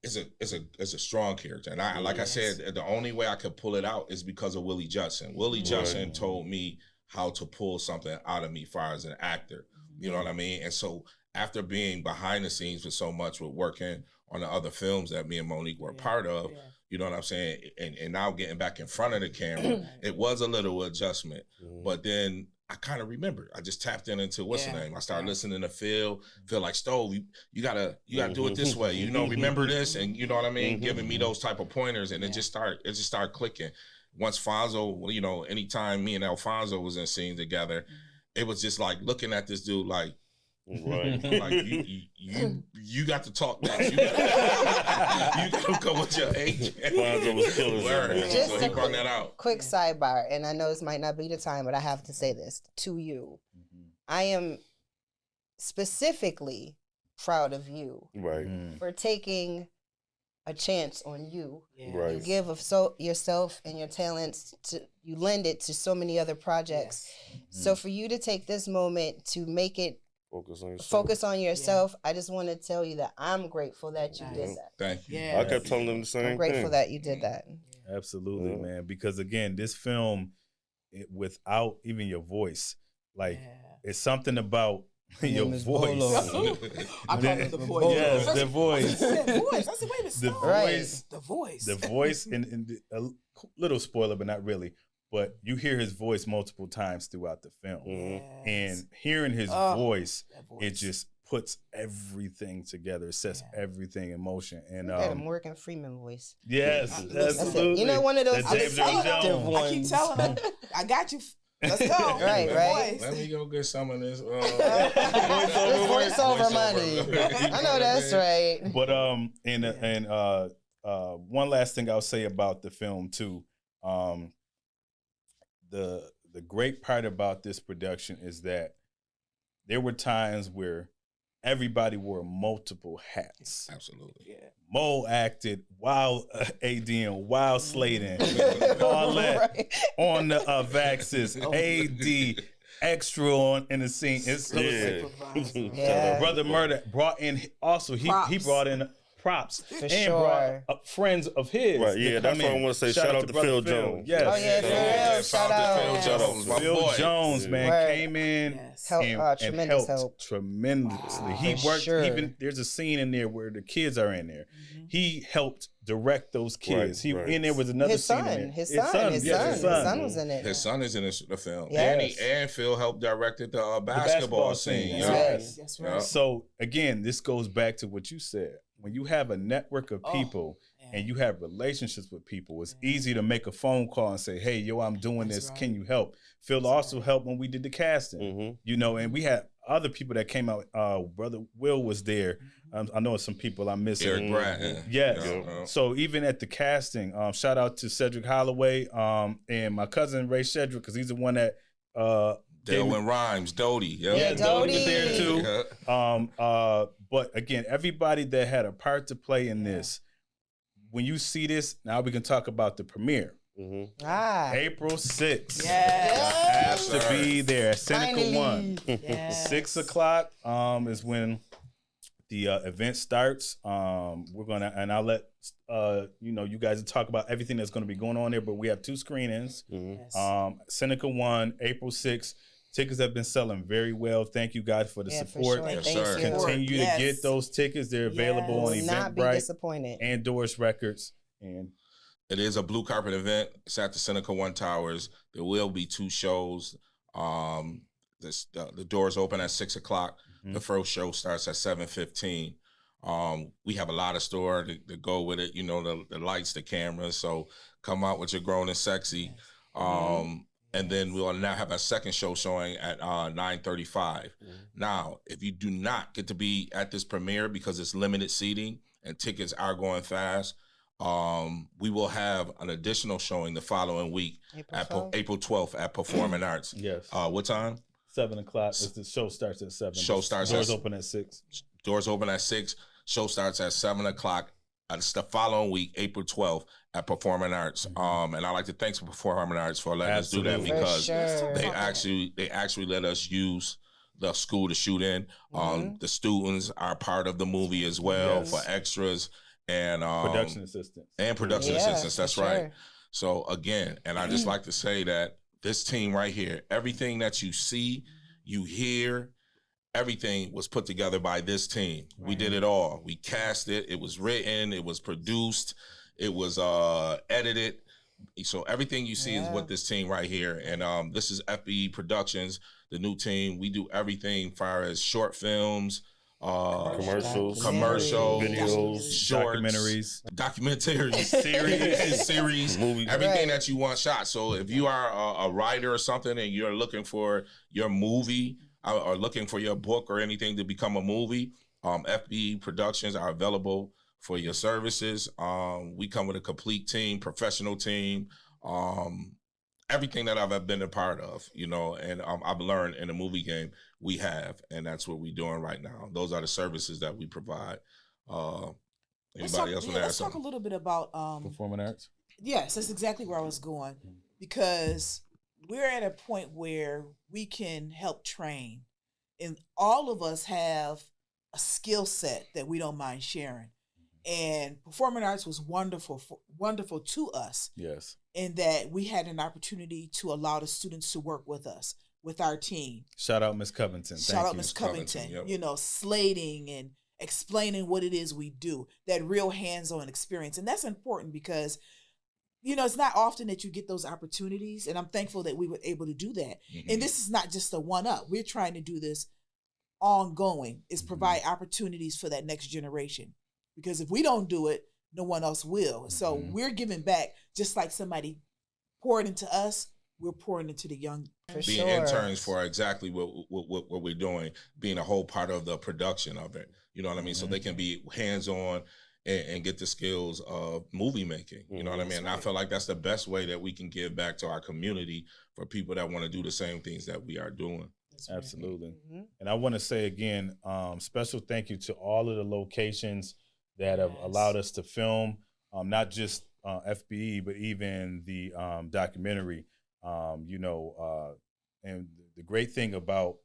is a strong character. And I said, the only way I could pull it out is because of Willie Judson. Willie Judson told me how to pull something out of me as far as an actor. You know what I mean? And so after being behind the scenes for so much with working on the other films that me and Monique were a part of, you know what I'm saying? And now getting back in front of the camera, it was a little adjustment. But then I kind of remembered. I just tapped into what's the name. I started listening to feel like Stove, you gotta do it this way. You know, remember this, and you know what I mean? Giving me those type of pointers, and it just started clicking. Once Fonzo, you know, anytime me and Alfonso was in scenes together, it was just like looking at this dude like, right, like you got to talk next. You gotta go with your age. Fonzo was killing it. Just So he brought that out. Quick sidebar, and I know this might not be the time, but I have to say this to you. I am specifically proud of you for taking a chance on you. Right. You give of yourself and your talents you lend it to so many other projects. So for you to take this moment to make it focus on yourself, I just want to tell you that I'm grateful that you did that. Thank you. I kept telling them the same thing. I'm grateful that you did that. Absolutely, man. Because again, this film, without even your voice, like it's something about your voice. I call it the voice. Yes, the voice. voice. I said, wait a minute. The voice. The voice. The voice, and a little spoiler, but not really. But you hear his voice multiple times throughout the film. And hearing his voice, it just puts everything together. It sets everything in motion. And that Morgan Freeman voice. Yes, absolutely. You know, one of those distinctive ones. I keep telling him, I got you. Let's go. Right. Let me go get some of this voiceover money. I know that's right. But one last thing I'll say about the film too. The great part about this production is that there were times where everybody wore multiple hats. Absolutely. Yeah. Mo acted while ADing, while slating, all that on the Vaxis, AD extra on in the scene. It's Brother Murder brought in also he brought in props and brought up friends of his. Right, yeah, that's what I want to say. Shout out to Phil Jones. Yes. Oh yeah, Phil, shout out. Phil Jones, man, came in and helped tremendously. He worked. Even there's a scene in there where the kids are in there. He helped direct those kids. And there was another scene in there. His son was in it. His son is in the film. Yes. And Phil helped directed the basketball scene. Yes. That's right. So again, this goes back to what you said. When you have a network of people and you have relationships with people, it's easy to make a phone call and say, hey, yo, I'm doing this. Right. Can you help? Phil also helped when we did the casting, you know, and we had other people that came out. Brother Will was there. I know some people I'm missing. Eric Bratton. Yes. So even at the casting, shout out to Cedric Holloway and my cousin Ray Shedrick, because he's the one that Delwyn Rhymes, Doty. Yeah, Doty was there too. But again, everybody that had a part to play in this, when you see this, now we can talk about the premiere. April 6th. Have to be there at Seneca 1. 6 o'clock is when the event starts. We're gonna, and I'll let you guys talk about everything that's going to be going on there. But we have 2 screenings. Seneca 1, April 6th. Tickets have been selling very well. Thank you guys for the support. For sure. Continue to get those tickets. They're available on Eventbrite and Doris Records. And it is a blue carpet event. It's at the Seneca 1 Towers. There will be 2 shows. The doors open at 6 o'clock. The first show starts at 7:15. We have a lot of store to go with it. You know, the lights, the cameras. So come out with your grown and sexy. And then we'll now have a second show showing at 9:35. Now, if you do not get to be at this premiere because it's limited seating and tickets are going fast, we will have an additional showing the following week April 12th at Performing Arts. Yes. What time? 7 o'clock. The show starts at 7. Doors open at 6. Doors open at 6. Show starts at 7 o'clock. It's the following week, April 12th, at Performing Arts. And I'd like to thank Performing Arts for letting us do that, because they actually let us use the school to shoot in. The students are part of the movie as well for extras and production assistants. And production assistants, that's right. So again, and I just like to say that this team right here, everything that you see, you hear, everything was put together by this team. We did it all. We cast it. It was written. It was produced. It was edited. So everything you see is with this team right here. And this is FBE Productions, the new team. We do everything as far as short films, commercials, videos, shorts, documentaries, series, movies, everything that you want shot. So if you are a writer or something and you're looking for your movie or looking for your book or anything to become a movie, FBE Productions are available for your services. We come with a complete team, professional team, everything that I've been a part of, and I've learned in the movie game we have, and that's what we're doing right now. Those are the services that we provide. Anybody else want to add something? Let's talk a little bit about Performing Arts. Yes, that's exactly where I was going, because we're at a point where we can help train, and all of us have a skill set that we don't mind sharing. And Performing Arts was wonderful to us. Yes. In that we had an opportunity to allow the students to work with us, with our team. Shout out Miss Covington. Shout out Miss Covington. Yep. Slating and explaining what it is we do, that real hands-on experience. And that's important because, it's not often that you get those opportunities. And I'm thankful that we were able to do that. And this is not just a one-up. We're trying to do this ongoing, is provide opportunities for that next generation. Because if we don't do it, no one else will. So we're giving back, just like somebody poured into us, we're pouring into the young. Being interns for exactly what we're doing, being a whole part of the production of it. You know what I mean? So they can be hands-on and get the skills of movie making. You know what I mean? And I feel like that's the best way that we can give back to our community for people that want to do the same things that we are doing. Absolutely. And I want to say again, special thank you to all of the locations that have allowed us to film, not just FBE, but even the documentary. And the great thing about,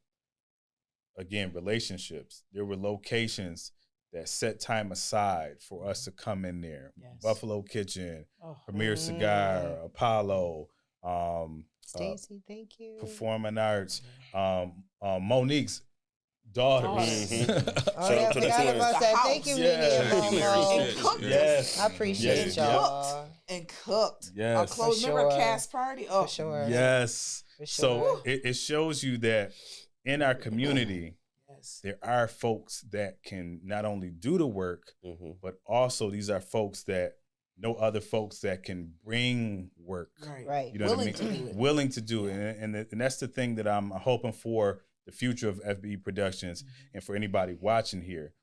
again, relationships, there were locations that set time aside for us to come in there. Buffalo Kitchen, Premier Cigar, Apollo, Stacy, thank you. Performing Arts, Monique's daughter. Oh yeah, I forgot about that. Thank you, Mimi and Momo. Yes, I appreciate y'all. And cooked. Yes, a close member cast party. Oh, for sure. Yes. For sure. So it shows you that in our community, there are folks that can not only do the work, but also these are folks that know other folks that can bring work. Right. You know what I mean? Willing to do it. And that's the thing that I'm hoping for the future of FBE Productions and for anybody watching here.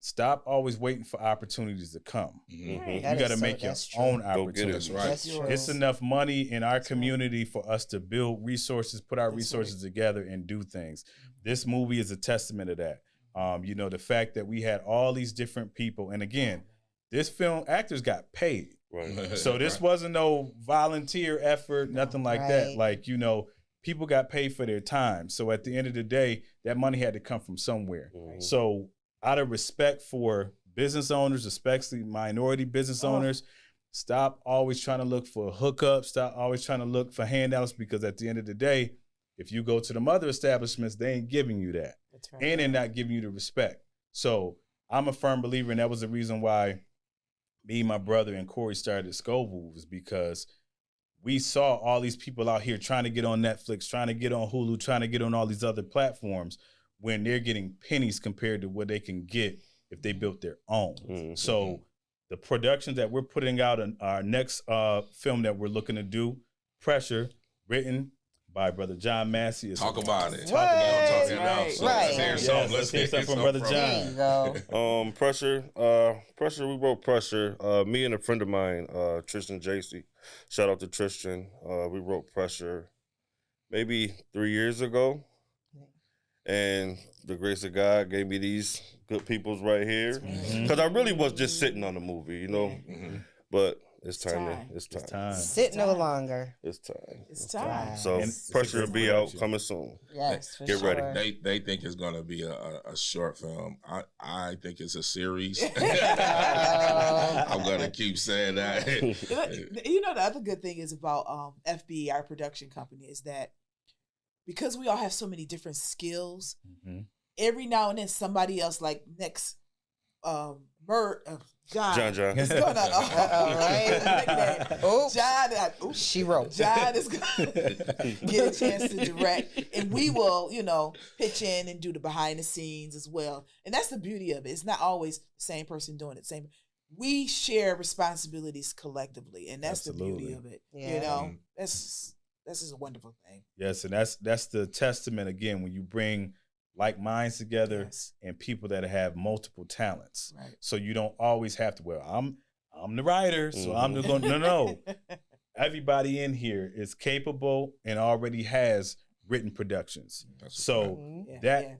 Stop always waiting for opportunities to come. You got to make your own opportunities. That's right. It's enough money in our community for us to build resources, put our resources together and do things. This movie is a testament to that. The fact that we had all these different people. And again, this film, actors got paid. Right. So this wasn't no volunteer effort, nothing like that. Like, people got paid for their time. So at the end of the day, that money had to come from somewhere. So out of respect for business owners, especially minority business owners, stop always trying to look for hookups. Stop always trying to look for handouts, because at the end of the day, if you go to them other establishments, they ain't giving you that. That's right. And they're not giving you the respect. So I'm a firm believer, and that was the reason why me, my brother, and Corey started Scoville, was because we saw all these people out here trying to get on Netflix, trying to get on Hulu, trying to get on all these other platforms, when they're getting pennies compared to what they can get if they built their own. So the productions that we're putting out in our next film that we're looking to do, Pressure, written by Brother John Massey. Talk about it. Let's hear something from Brother John. Pressure, we wrote Pressure. Me and a friend of mine, Tristan JC. Shout out to Tristan. We wrote Pressure maybe 3 years ago. And the grace of God gave me these good peoples right here. Because I really was just sitting on the movie, But it's time. It's time. Sit no longer. It's time. It's time. So Pressure will be out coming soon. Yes, for Get sure. ready. They think it's gonna be a short film. I think it's a series. I'm gonna keep saying that. The other good thing is about FBE, our production company, is that because we all have so many different skills, every now and then somebody else, like next John is gonna John, she wrote. John is gonna get a chance to direct, and we will, pitch in and do the behind the scenes as well. And that's the beauty of it. It's not always the same person doing it. We share responsibilities collectively, and that's the beauty of it. Yeah. This is a wonderful thing. Yes, and that's the testament, again, when you bring like minds together and people that have multiple talents. Right. So you don't always have to, I'm the writer, so I'm the going. No. Everybody in here is capable and already has written productions.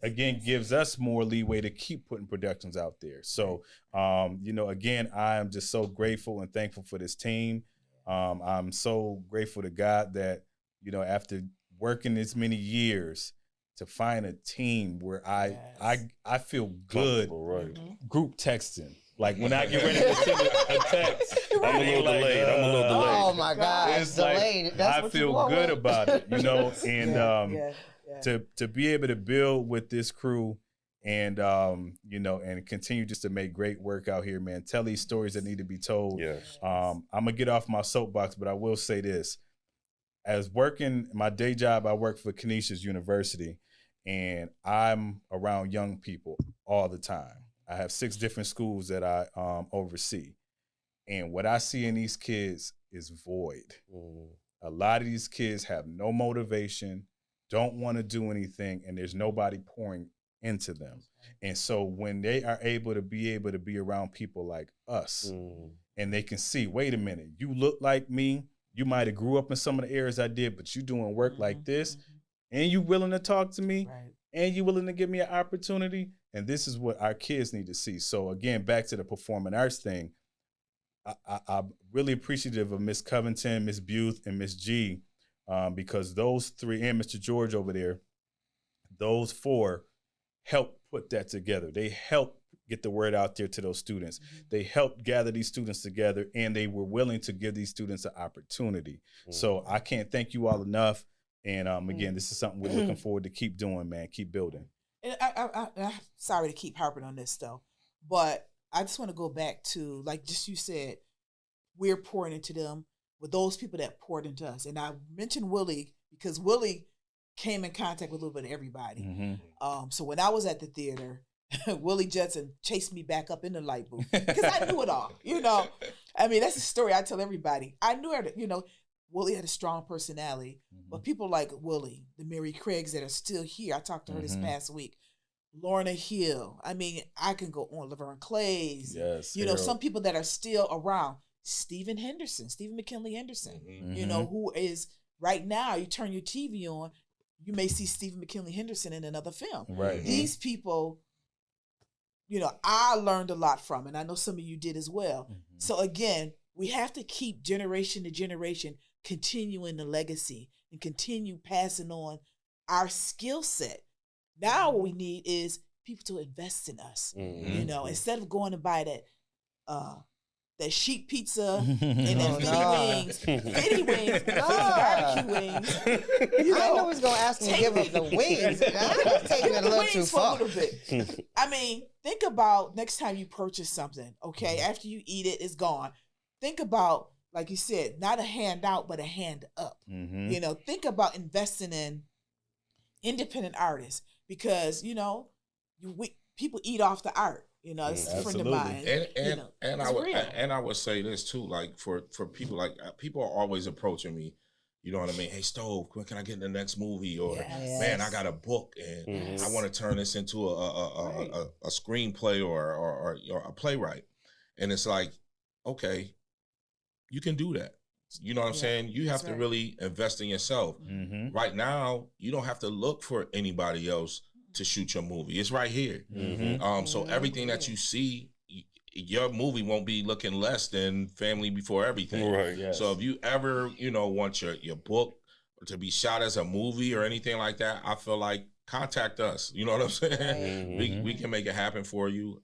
Again gives us more leeway to keep putting productions out there. So again, I am just so grateful and thankful for this team. I'm so grateful to God that, after working this many years, to find a team where I feel good group texting. Like when I get ready to send a text, I'm a little delayed. Oh my God, it's delayed. That's I feel good about it, and to be able to build with this crew and and continue just to make great work out here, man. Tell these stories that need to be told. Yes. I'm gonna get off my soapbox, but I will say this: as working my day job, I work for Canisius University, and I'm around young people all the time. I have 6 different schools that I oversee, and what I see in these kids is void. A lot of these kids have no motivation, don't want to do anything, and there's nobody pouring into them. And so when they are able to be around people like us, and they can see, wait a minute, you look like me. You might have grew up in some of the areas I did, but you doing work like this, and you willing to talk to me, and you willing to give me an opportunity. And this is what our kids need to see. So again, back to the performing arts thing, I'm really appreciative of Miss Covington, Miss Buth, and Miss G, because those three, and Mr. George over there, those four helped put that together. They helped get the word out there to those students. They helped gather these students together, and they were willing to give these students an opportunity. So I can't thank you all enough. And again, this is something we're looking forward to keep doing, man. Keep building. And I'm sorry to keep harping on this though, but I just want to go back to, like just you said, we're pouring into them with those people that poured into us. And I mentioned Willie because Willie came in contact with a little bit of everybody. So when I was at the theater, Willie Judson chased me back up in the light booth because I knew it all. You know, I mean, that's a story I tell everybody. I knew it. You know, Willie had a strong personality, but people like Willie, the Mary Craigs that are still here. I talked to her this past week. Lorna Hill. I mean, I can go on. Laverne Clays. Yes, you know, some people that are still around. Stephen McKinley Henderson. You know, who is right now. You turn your TV on, you may see Stephen McKinley Henderson in another film. Right. These people, you know, I learned a lot from, and I know some of you did as well. So again, we have to keep generation to generation continuing the legacy and continue passing on our skill set. Now what we need is people to invest in us. You know, instead of going to buy that sheep pizza and that fitty wings, barbecue wings. You know, I know he's gonna ask me to give up the wings. I'm taking it a little too far. A little bit. I mean, think about next time you purchase something. Okay, after you eat it, it's gone. Think about, like you said, not a handout, but a hand up. You know, think about investing in independent artists because you know, people eat off the art. You know, it's a friend of mine. And I would say this too, like for people, like people are always approaching me. You know what I mean? Hey, Stove, when can I get in the next movie? Or man, I got a book and I want to turn this into a screenplay or a playwright. And it's like, okay, you can do that. You know what I'm saying? You have to really invest in yourself. Right now, you don't have to look for anybody else to shoot your movie. It's right here. So everything that you see, your movie won't be looking less than Family Before Everything. Right. Yes. So if you ever, you know, want your book to be shot as a movie or anything like that, I feel like contact us. You know what I'm saying? We can make it happen for you.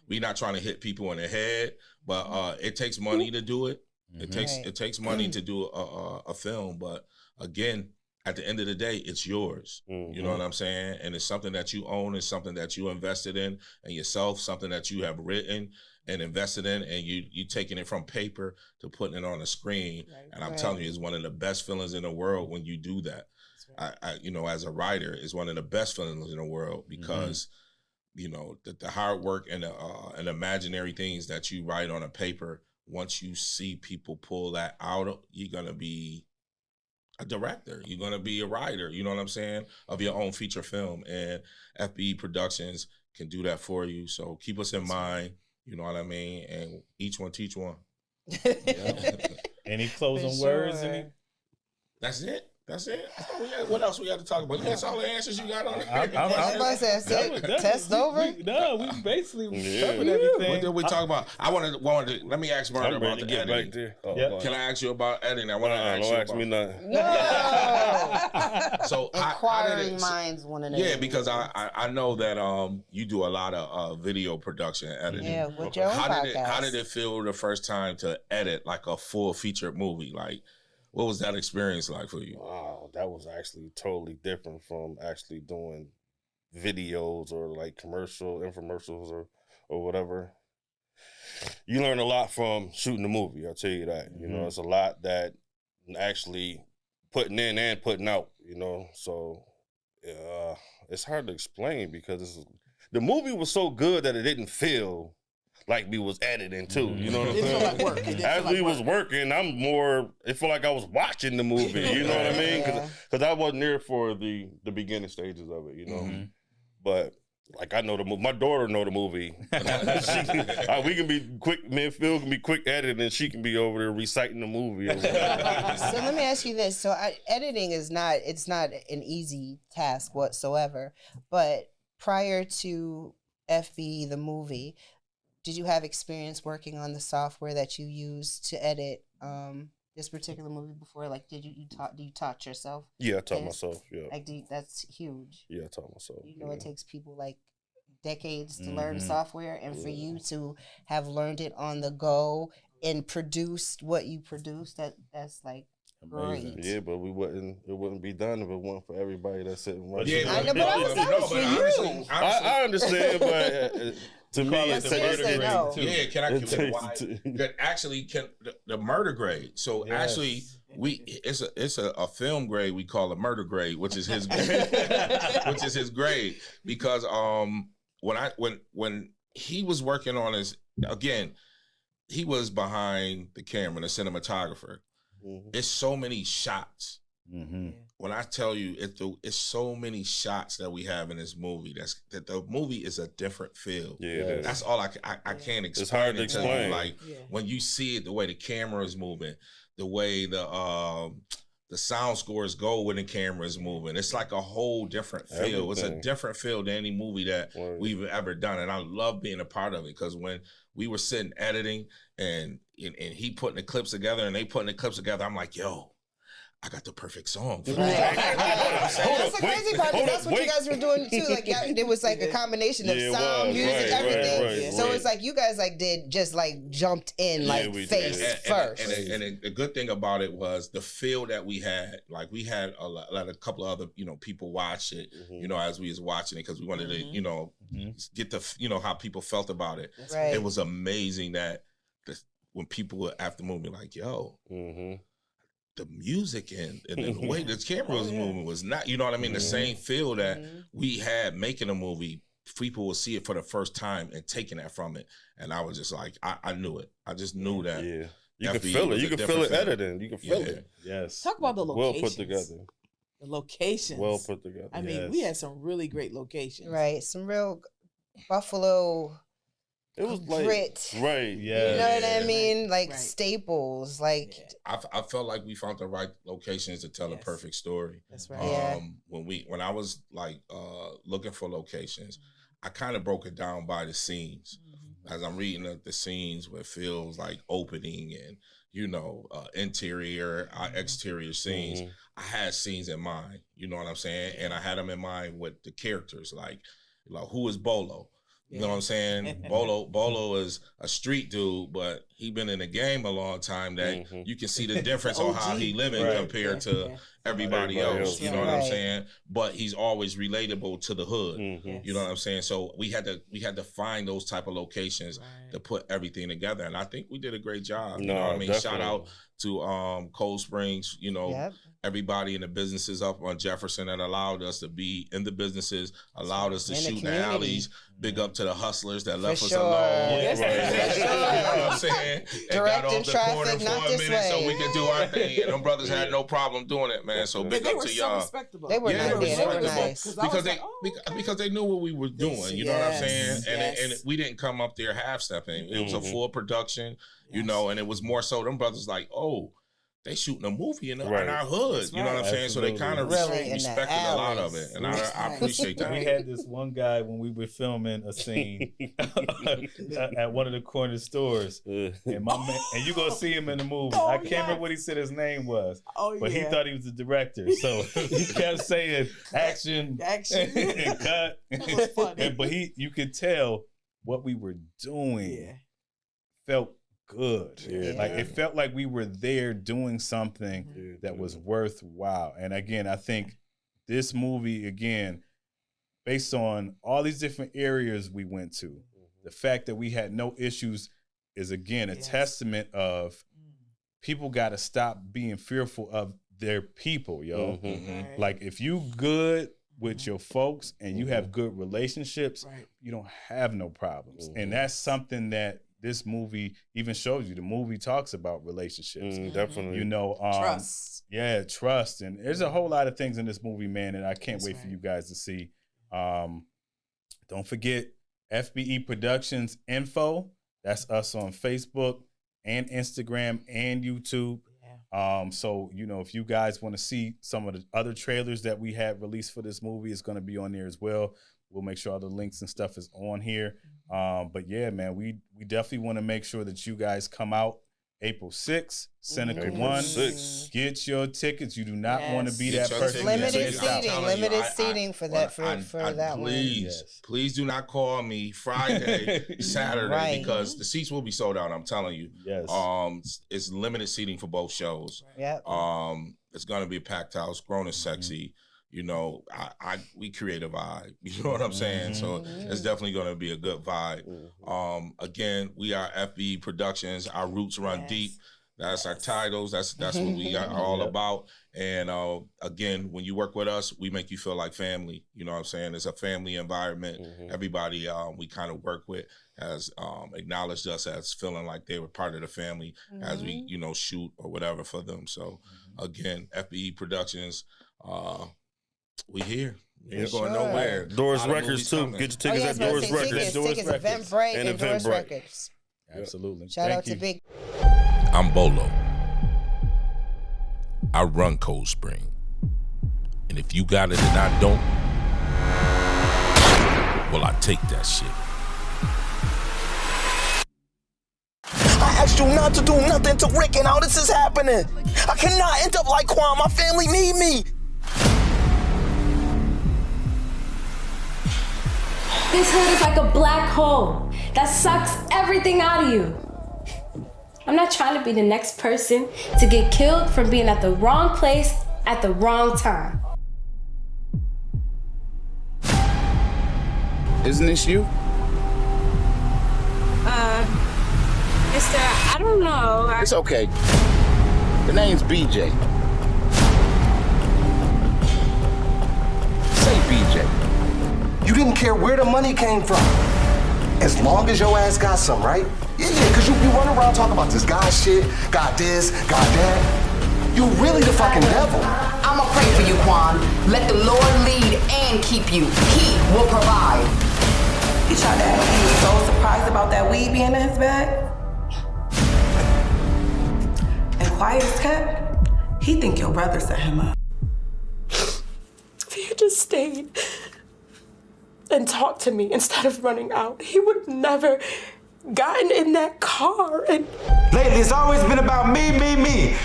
We're not trying to hit people in the head, but it takes money to do it. It takes money to do a film, but again, at the end of the day, it's yours. You know what I'm saying? And it's something that you own. It's something that you invested in and yourself, something that you have written and invested in, and you taking it from paper to putting it on a screen. And I'm telling you, it's one of the best feelings in the world when you do that. I you know, as a writer, it's one of the best feelings in the world because, you know, the hard work and the imaginary things that you write on a paper, once you see people pull that out, you're going to be a director, you're going to be a writer, you know what I'm saying, of your own feature film. And FBE Productions can do that for you. So keep us in mind, you know what I mean? And each one teach one. Any closing words? That's it. That's it. What else we got to talk about? That's all the answers you got on it. Everybody says test over. We basically covered everything. What did we talk about? I wanted to let me ask Murder about the editing. Can I ask you about editing? I want to ask you. Don't ask me nothing. No. So inquiring minds want to know. Yeah, because I know that you do a lot of video production and editing. Yeah, with your own podcast. How did it feel the first time to edit like a full featured movie? Like, what was that experience like for you? Wow, that was actually totally different from actually doing videos or like infomercials or whatever. You learn a lot from shooting a movie, I'll tell you that. You know, it's a lot that actually putting in and putting out, you know. So it's hard to explain because the movie was so good that it didn't feel like we was editing too, you know what I'm saying? Like work. As we was working, it felt like I was watching the movie, you know what I mean? Because I wasn't there for the beginning stages of it, you know? but like I know the movie. My daughter know the movie. We can be quick. Me and Phil can be quick editing, and she can be over there reciting the movie. So let me ask you this: so editing is not an easy task whatsoever. But prior to FBE the movie, did you have experience working on the software that you use to edit this particular movie before? Like, do you taught yourself? Yeah, I taught myself. Yeah, like that's huge. Yeah, I taught myself. You know, it takes people like decades to learn software, and for you to have learned it on the go and produced what you produced, that's like great. Yeah, but it wouldn't be done if it wasn't for everybody that's sitting right. Yeah, I know, but I was for you. I understand, but to me, it's the murder grade too. Yeah, can I give why? That actually the murder grade. So actually, it's a film grade we call a murder grade, which is his which is his grade, because when he was working on his, again, he was behind the camera, the cinematographer. It's so many shots. When I tell you, it's so many shots that we have in this movie. That the movie is a different feel. Yeah, that's all I can't explain. It's hard to explain. Like when you see it, the way the camera is moving, the way the sound scores go when the camera is moving. It's like a whole different feel. Everything. It's a different feel than any movie that we've ever done. And I love being a part of it, because when we were sitting editing and he putting the clips together and they putting the clips together, I'm like, yo, I got the perfect song. Right. That's the crazy part. That's what you guys were doing too. Like it was like a combination of sound, music, everything. So it's like you guys jumped in face first. And the good thing about it was the feel that we had. Like we had a couple of other people watch it. As we was watching it, because we wanted to get the how people felt about it. Right. It was amazing that when people were after the movie like, yo. The music and the way the camera was moving was not, the same feel that we had making a movie. People will see it for the first time and taking that from it. And I was just like, I knew it. I just knew that. Yeah. You can feel it. You can feel it editing. You can feel it. Yes. Talk about the locations. Well put together. The locations. Well put together. I mean, we had some really great locations. Right. Some real Buffalo. It was grit, right? Yeah, you know what I mean, like staples. Like I felt like we found the right locations to tell a perfect story. That's right. When I was like looking for locations, I kind of broke it down by the scenes. As I'm reading the scenes where it feels like opening and interior, exterior scenes. I had scenes in mind. You know what I'm saying? And I had them in mind with the characters, like who is Bolo. You know what I'm saying? Bolo is a street dude, but he been in the game a long time that you can see the difference on how he living compared to everybody else. You know what I'm saying? But he's always relatable to the hood. You know what I'm saying? So we had to find those type of locations to put everything together, and I think we did a great job. You know what I mean? Definitely. Shout out to Cold Springs, everybody in the businesses up on Jefferson that allowed us to be in the businesses, allowed us to shoot in the alleys. Big up to the hustlers that left us alone. Yes, you know what I'm saying? And got off the corner for a minute so we could do our thing. And them brothers had no problem doing it, man. So big up to y'all. Respectable. They were nice. Because they knew what we were doing. You know what I'm saying? And we didn't come up there half stepping. It was a full production, and it was more so them brothers like, oh, they shooting a movie in our hood. You know what I'm saying? So they kind of respected a lot of it. And I appreciate that. We had this one guy when we were filming a scene at one of the corner stores. And my man, and you gonna see him in the movie. I can't remember what he said his name was. But he thought he was the director. So he kept saying action and cut. That was funny. But you could tell what we were doing felt good. Like it felt like we were there doing something that was worthwhile. And again, I think this movie, again, based on all these different areas we went to, the fact that we had no issues is again a testament of people got to stop being fearful of their people, yo. Like if you good with your folks and you have good relationships, you don't have no problems. And that's something that this movie even shows you. The movie talks about relationships. Definitely. Trust. Yeah, trust. And there's a whole lot of things in this movie, man, and I can't wait for you guys to see. Don't forget FBE Productions Info. That's us on Facebook and Instagram and YouTube. So, you know, if you guys want to see some of the other trailers that we had released for this movie, it's going to be on there as well. We'll make sure all the links and stuff is on here. But yeah, man, we definitely want to make sure that you guys come out April 6th, Seneca 1. Get your tickets. You do not want to be that person. Limited seating for that one. Please do not call me Friday, Saturday, because the seats will be sold out. I'm telling you. Yes. It's limited seating for both shows. Yep. It's gonna be a packed house. Grown and sexy. You know, we create a vibe. You know what I'm saying? So it's definitely going to be a good vibe. Again, we are FBE Productions. Our roots run deep. That's our titles. That's what we are all about. And again, when you work with us, we make you feel like family. You know what I'm saying? It's a family environment. Everybody we kind of work with has acknowledged us as feeling like they were part of the family as we, you know, shoot or whatever for them. So again, FBE Productions. We here. We ain't going nowhere. Doors Records too. Get your tickets at Doors Records. Tickets, Eventbrite and Doors Records. Absolutely. Shout out to Big. I'm Bolo. I run Cold Spring. And if you got it and I don't, well, I take that shit. I asked you not to do nothing to Rick and all this is happening. I cannot end up like Quan. My family need me. This hood is like a black hole that sucks everything out of you. I'm not trying to be the next person to get killed from being at the wrong place at the wrong time. Isn't this you? Mister, I don't know. It's okay. The name's BJ. Say BJ. You didn't care where the money came from. As long as your ass got some, right? Yeah, because you run around talking about this God shit, got this, got that. You really the fucking devil. I'ma pray for you, Quan. Let the Lord lead and keep you. He will provide. He tried to act like he was so surprised about that weed being in his bag. And quiet as kept, he think your brother set him up. If he had just stayed and talked to me instead of running out, he would never gotten in that car. And lately, it's always been about me.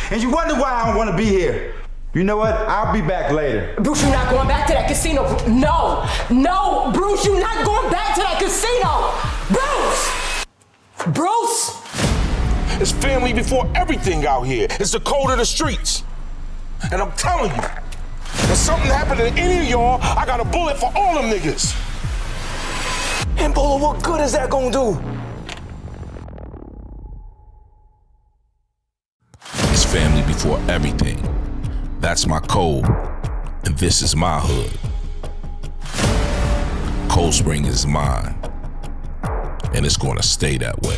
And you wonder why I don't want to be here. You know what? I'll be back later. Bruce, you're not going back to that casino. No, Bruce, you're not going back to that casino. Bruce! It's family before everything out here. It's the code of the streets. And I'm telling you, if something happened to any of y'all, I got a bullet for all them niggas. And Bolo, what good is that gonna do? It's family before everything. That's my code, and this is my hood. Cold Spring is mine, and it's gonna stay that way.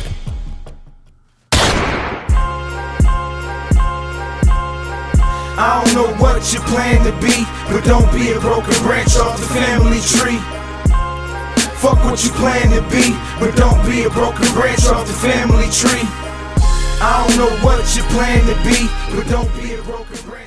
I don't know what you plan to be, but don't be a broken branch off the family tree. Fuck what you plan to be, but don't be a broken branch off the family tree. I don't know what you plan to be, but don't be a broken branch.